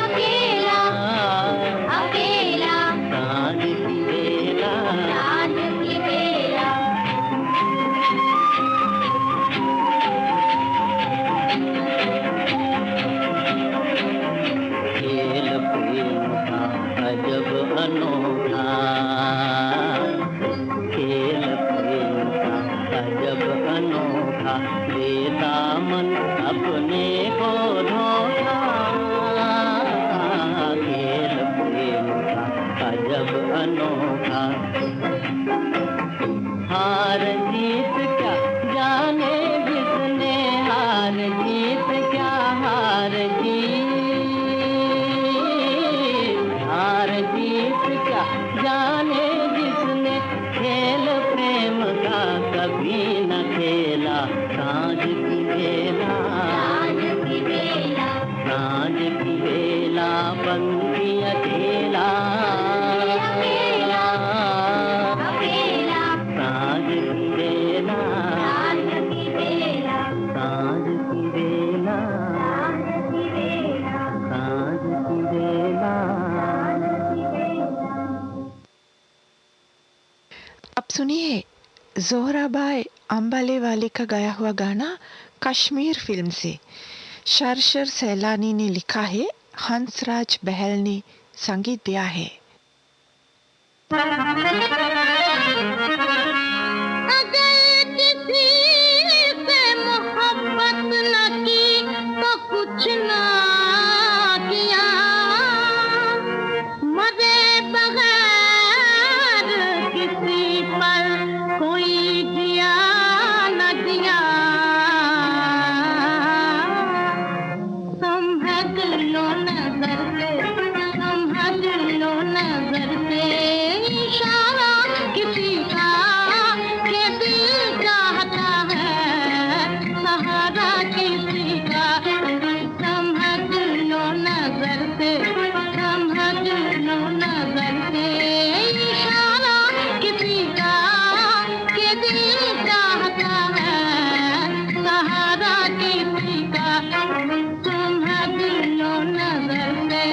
अकेला, अकेला, साँझ की बेला, साँझ की बेला, खेल प्रेम का अजब अनोखा, खेल प्रेम का अजब अनोखा, देता मन अपने को धोखा, खेल प्रेम का अजब अनोखा, हार जीत क्या जाने जिसने, हार जीत क्या हार जीत, हार जीत क्या जाने जिसने, खेल प्रेम का कभी न खेला, साँझ की बेला, साँझ की बेला, साँझ की बेला बंसी अकेला, अकेला, अकेला, साँझ की बेला, साँझ की बेला, साँझ की बेला, साँझ की बेला, अब सुनिए जोहराबाई अंबाले वाली का गाया हुआ गाना कश्मीर फिल्म से। शरशर सैलानी ने लिखा है, हंसराज बहल ने संगीत दिया है। अगर किसी से मोहब्बत न की तो कुछ ना किया, मरे बगैर किसी पर कोई दिया न दिया, समझ लो नजर से, समझ लो नजर से इशारा किसी का, के दिल चाहता है सहारा किसी का, समझ लो नजर से, समझ लो नजर से इशारा किसी का, के दिल चाहता है सहारा किसी का, समझ लो नजर से।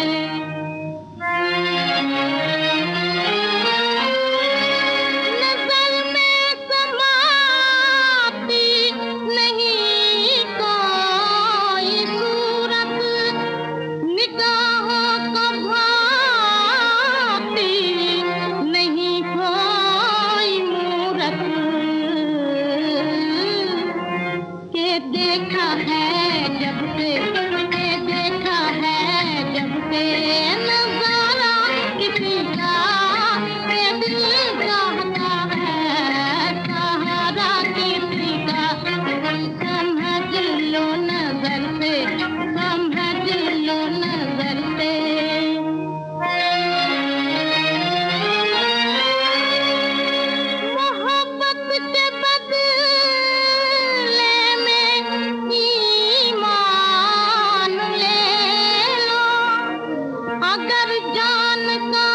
नजर में समाती नहीं कोई सूरत, निगाहों को भाती नहीं कोई मूरत, के देखा है जब से, के देखा है जब से नजारा किसी का, के दिल चाहता है सहारा किसी का, समझ लो नजर से, समझ लो नजर से। मोहब्बत के बदले में ईमान ले लो, अगर जान का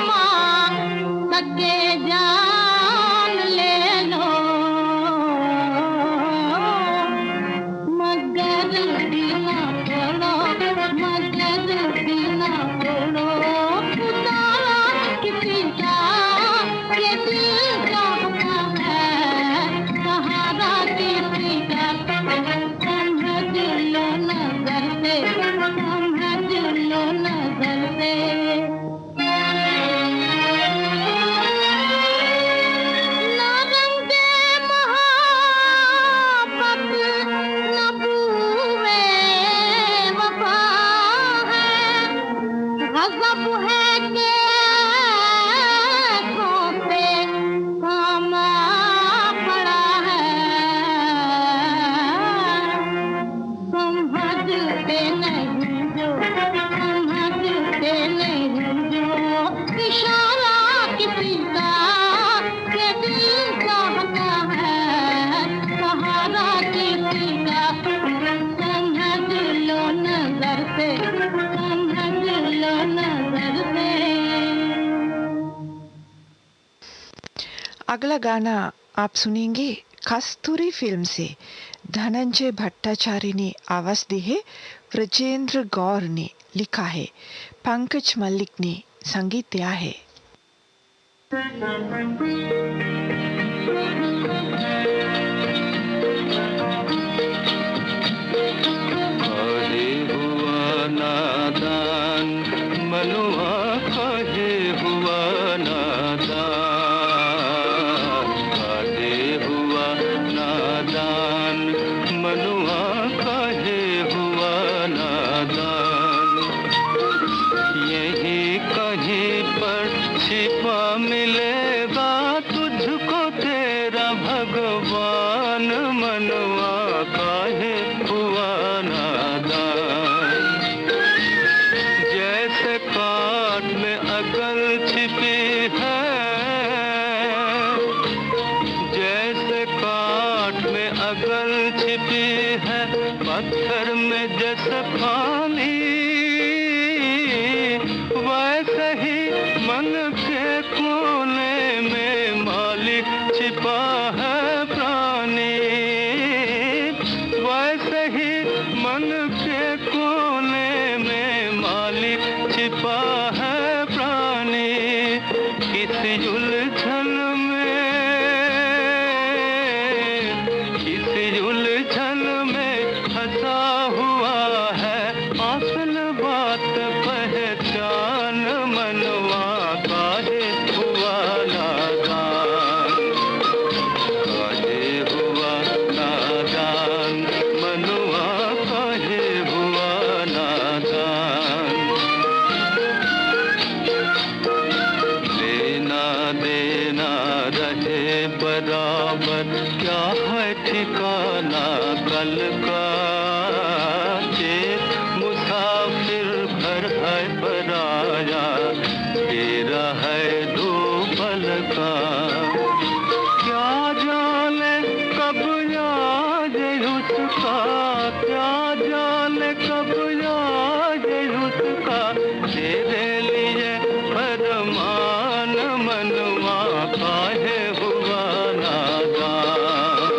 मांग सके जान ले लो, अगला गाना आप सुनेंगे कस्तूरी फिल्म से। धनंजय भट्टाचार्य ने आवाज दी है, ब्रजेंद्र गौर ने लिखा है, पंकज मल्लिक ने संगीत दिया है। काहे हुआ नादान मनुआ, काहे हुआ नादान, काहे हुआ नादान मनुआ, काहे हुआ नादान। यही कहीं पर छिपा मिलेगा तुझको तेरा भगवान, मनवा काहे हुआ नादान। जैसे काट में अकल छिपी है, जैसे काट में अकल छिपी है, पत्थर में जैसे पानी, वैसे ही मन के कोने में मालिक छिपा है प्राणी, वैसे ही मन के कोने में मालिक छिपा है प्राणी। किसी उलझन में, किसी उलझन में फंसा हुआ है, असल बात पहचान, मनवा काहे हुआ नादान, काहे हुआ नादान मनवा, काहे हुआ नादान। लेना देना रहे बराबर, क्या है ठिकाना कल का, चेत मुसाफिर घर है पराया, तेरा है दो पल का। क्या जाने कब याद उसका, क्या जाने कब याद उसका, तेरे लिए फरमान, मनवा काहे हुआ नादान।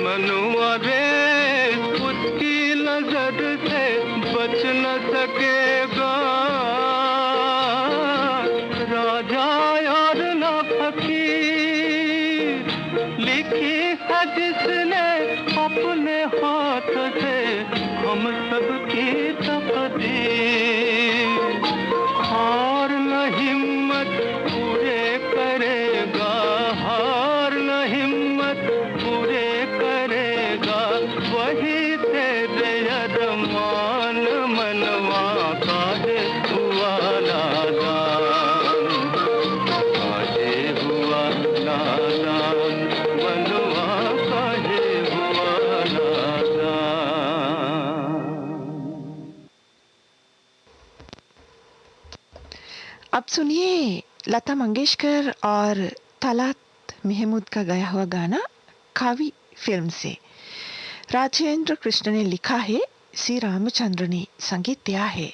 मनुआ रे उसकी नजर से बच न सकेगा, राजा और न फकीर, लिखी है जिसने अपने हाथ से हम सबकी तकदीर। हार न हिम्मत पूरे करेगा, हार न हिम्मत पूरे करेगा, वही तेरे अरमान, मनवा काहे हुआ नादान, काहे हुआ नादान मनवा, काहे हुआ नादान। अब सुनिए लता मंगेशकर और तलात महमूद का गाया हुआ गाना कावी फिल्म से। राजेंद्र कृष्ण ने लिखा है, सी रामचंद्र ने संगीत दिया है।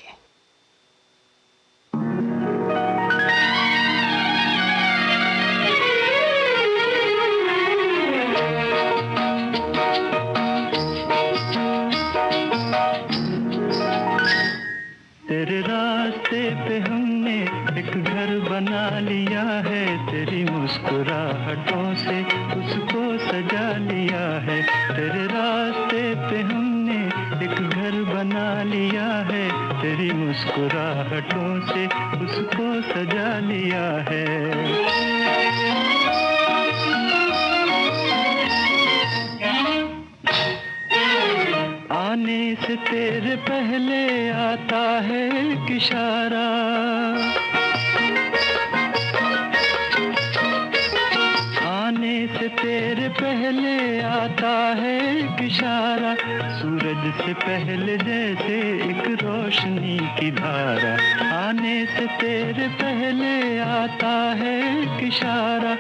तेरे रास्ते पे हमने एक घर बना लिया है, तेरी मुस्कुराहटों से उसको सजा लिया है। तेरे रास्ते पे हमने एक घर बना लिया है, तेरी मुस्कुराहटों से उसको सजा लिया है। आने से तेरे पहले आता है एक इशारा, आने से तेरे पहले आता है एक इशारा, सूरज से पहले जैसे एक रोशनी की धारा। आने से तेरे पहले आता है एक इशारा,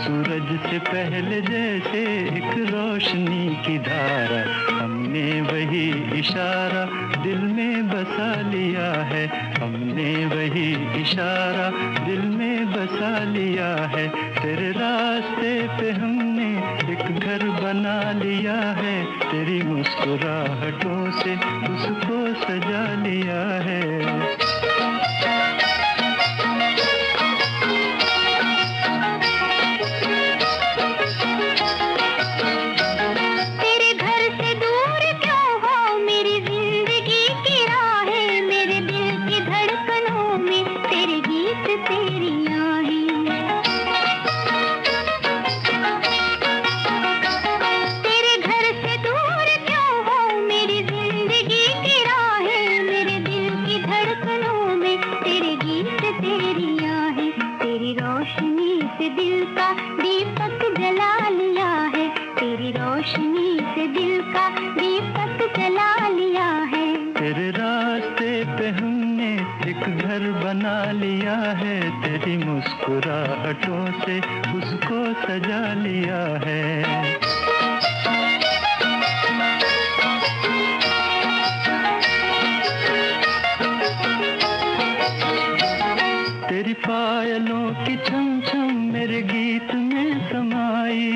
सूरज से पहले जैसे एक रोशनी की धारा। हमने हमने वही इशारा दिल में बसा लिया है, हमने वही इशारा दिल में बसा लिया है। तेरे रास्ते पे हमने एक घर बना लिया है, तेरी मुस्कुराहटों से उसको सजा लिया है। मुस्कुराहटों से उसको सजा लिया है। तेरी पायलों की छम छम मेरे गीत में समाई,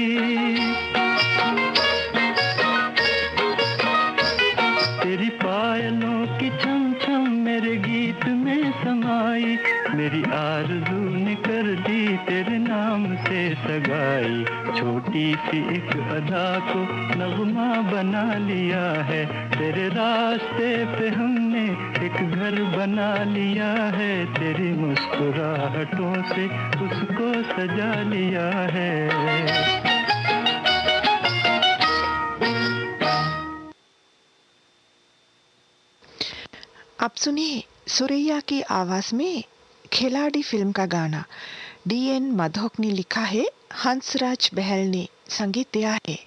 तेरी पायलों की छम छम मेरे गीत में समाई। मेरी आरज़ू ने कर दी तेरे नाम से सगाई, छोटी सी एक अदा को नगमा बना लिया है। तेरे रास्ते पे हमने एक घर बना लिया है, तेरी मुस्कुराहटों से उसको सजा लिया है। आप सुनिए सुरैया की आवाज में खिलाड़ी फिल्म का गाना। DN माधोक ने लिखा है, हंसराज बहल ने संगीत दिया है।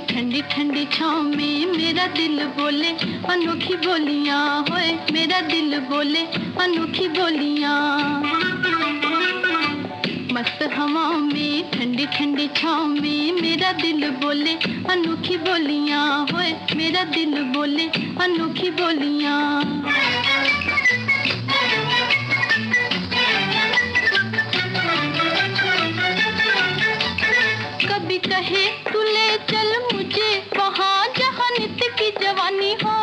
ठंडी ठंडी छाँव में मेरा दिल बोले अनोखी बोलियां, होए मेरा दिल बोले अनोखी बोलियां। मस्त हवाओं में ठंडी ठंडी छाँव में मेरा दिल बोले अनोखी बोलियां, होए मेरा दिल बोले अनोखी बोलियां। कभी कहे तू ले चल मुझे वहाँ जहाँ नित्य की जवानी हो,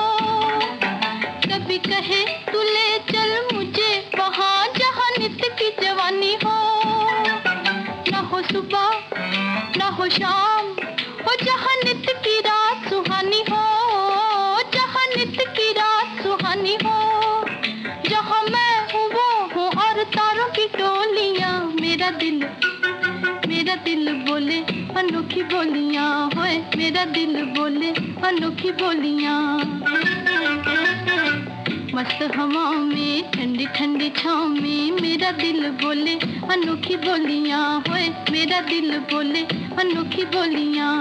कभी कहे तू ले चल मुझे वहाँ जहाँ नित्य की जवानी हो। ना हो सुबह ना हो शाम हो, जहाँ नित्य की रात सुहानी हो, जहाँ नित्य की रात सुहानी हो। जहाँ मैं हूँ वो हूँ और तारों की टोलियाँ, मेरा दिल बोले अनोखी बोलियां, होए मेरा दिल बोले अनोखी बोलियां। मस्त हवाओं में ठंडी ठंडी छाँव में मेरा दिल बोले अनोखी बोलियां, होए मेरा दिल बोले अनोखी बोलियां।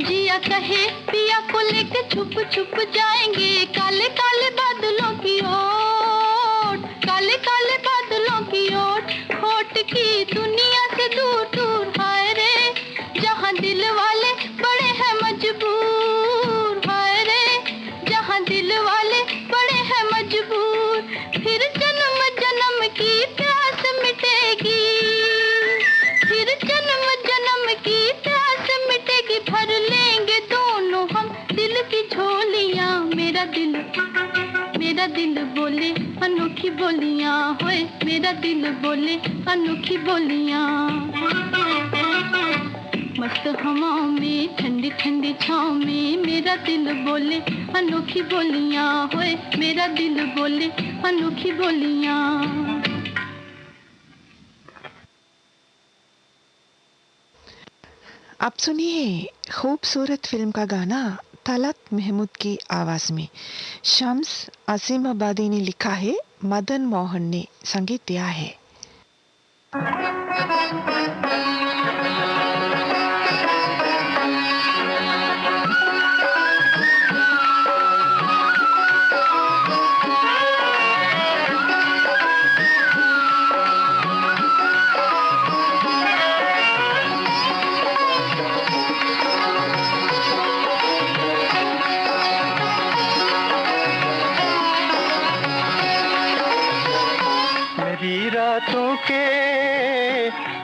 जिया कहे पिया को लेके छुप छुप जाएंगे काले काले बादलों की ओर, काले काले बादलों की ओर। होठ की दुनिया से दूर दूर, हाय रे जहाँ दिल वाले बड़े हैं मजबूर, हाय रे जहाँ दिल वाले बड़े हैं मजबूर। फिर जन्म जन्म की प्यास मिटेगी, फिर जन्म जन्म की प्यास मिटेगी। भर लेंगे दोनों हम दिल की झोलियाँ, मेरा दिल बोले अनोखी बोलियां, होए मेरा दिल बोले अनोखी बोलियां। मस्त हवाओं में ठंडी ठंडी छाँव में मेरा दिल बोले अनोखी बोलियां, होए मेरा दिल बोले अनोखी बोलियां। अब सुनिए खूबसूरत फिल्म का गाना तलत महमूद की आवाज में। शम्स असीम आबादी ने लिखा है, मदन मोहन ने संगीत दिया है।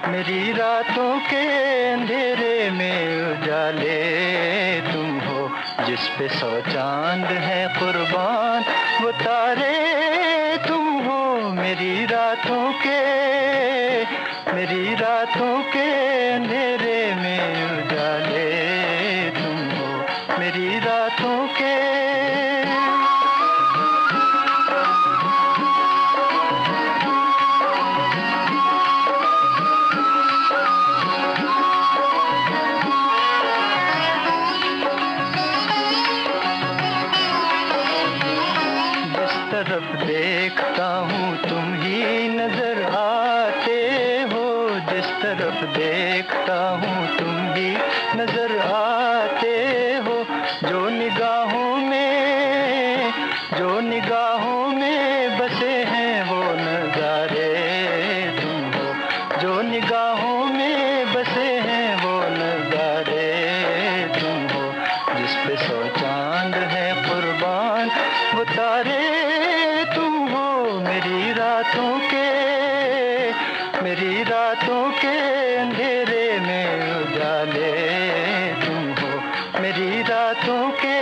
मेरी रातों के अंधेरे में उजाले तुम हो, जिस पे 100 चांद है कुर्बान वो तारे तुम हो। मेरी रातों के अंधेरे में उजाले तुम हो, मेरी रातों के। देखता हूँ तुम ही नजर आते हो, जिस तरफ देखता हूँ तुम ही नजर आते हो। जो निगाहों में बसे हैं वो नजारे तुम हो, जो निगाहों में बसे हैं वो नजारे तुम हो। जिस पे 100 चांद है कुर्बान वो तारे मेरी रातों के अंधेरे में उजाले तुम हो, मेरी रातों के।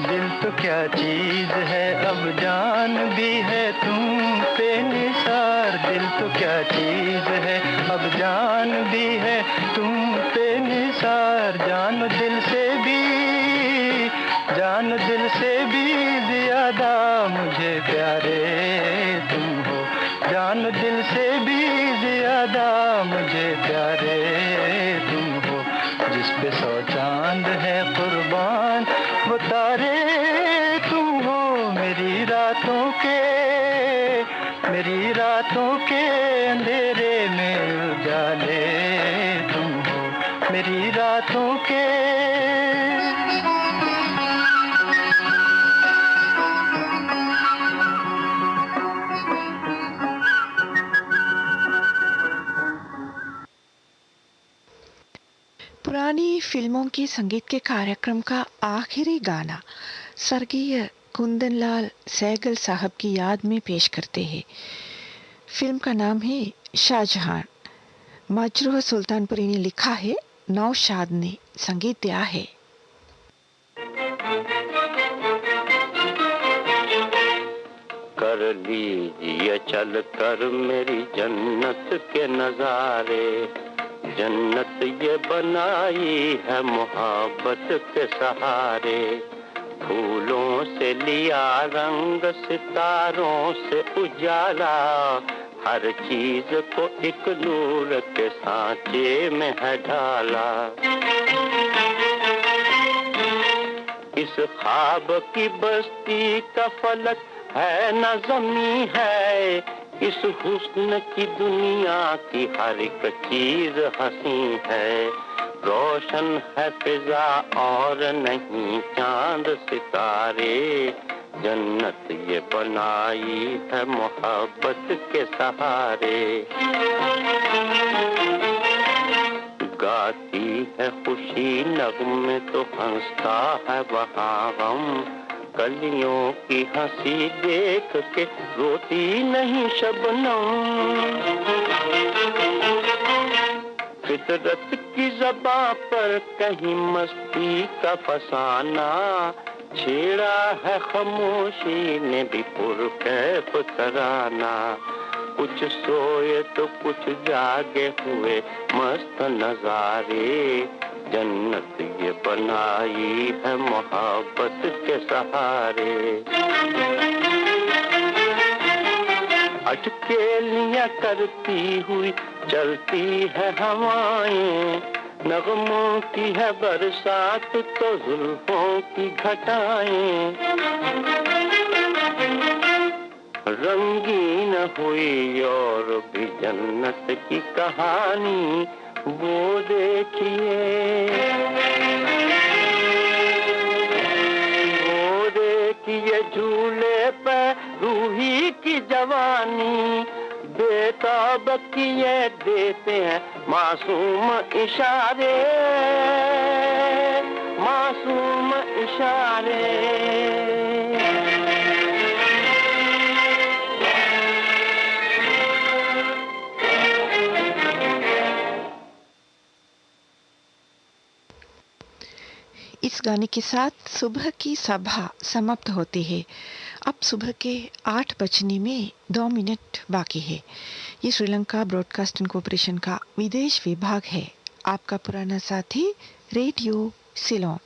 दिल तो क्या चीज है अब जान भी है तुम पे निसार। दिल तो क्या चीज है अब जान भी है तुम पे निसार। जान दिल से भी ज्यादा मुझे प्यारे तुम हो, जान दिल से भी ज्यादा मुझे प्यारे तुम हो। जिस पे 100 चांद है कुर्बान वो तारे तुम हो, मेरी रातों के अंधेरे में उजाले तुम हो, मेरी रातों के। पुरानी फिल्मों के संगीत के कार्यक्रम का आखिरी गाना स्वर्गीय कुंदनलाल सहगल साहब की याद में पेश करते हैं। फिल्म का नाम है शाहजहां। मजरूह सुल्तानपुरी ने लिखा है, नौशाद ने संगीत दिया है। कर लीजिए चल कर मेरी जन्नत के नजारे, जन्नत ये बनाई है मोहब्बत के सहारे। फूलों से लिया रंग, सितारों से उजाला, हर चीज को एक नूर के सांचे में है ढाला। इस ख्वाब की बस्ती का फलक है न ज़मीं है, इस हुस्न की दुनिया की हर एक चीज हंसी है। रोशन है फिजा और नहीं चांद सितारे, जन्नत ये बनाई है मोहब्बत के सहारे। गाती है खुशी नगमे तो हंसता है वहाँ गम, कलियों की हंसी देख के रोती नहीं शबनम। फितरत की ज़बां पर कहीं मस्ती का फसाना, छेड़ा है खामोशी ने भी पुरकैफ तराना। कुछ सोए तो कुछ जागे हुए मस्त नजारे, जन्नत ये बनाई है मोहब्बत के सहारे। अटकेलियां करती हुई चलती है हवाएं, नगमों की है बरसात तो जुल्फों की घटाएं। रंगीन हुई और भी जन्नत की कहानी, वो देखिए, वो देखिए झूले पर रूही की जवानी, बेताब किए देते हैं मासूम इशारे, मासूम इशारे। इस गाने के साथ सुबह की सभा समाप्त होती है। अब सुबह के 8 बजने में 2 मिनट बाकी है। ये श्रीलंका ब्रॉडकास्टिंग कॉरपोरेशन का विदेश विभाग है। आपका पुराना साथी रेडियो सिलोन।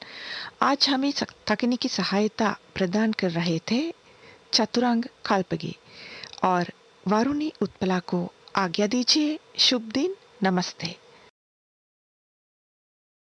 आज हमें तकनीकी सहायता प्रदान कर रहे थे चतुरंग काल्पगी और वारुणी उत्पला को आज्ञा दीजिए। शुभ दिन, नमस्ते।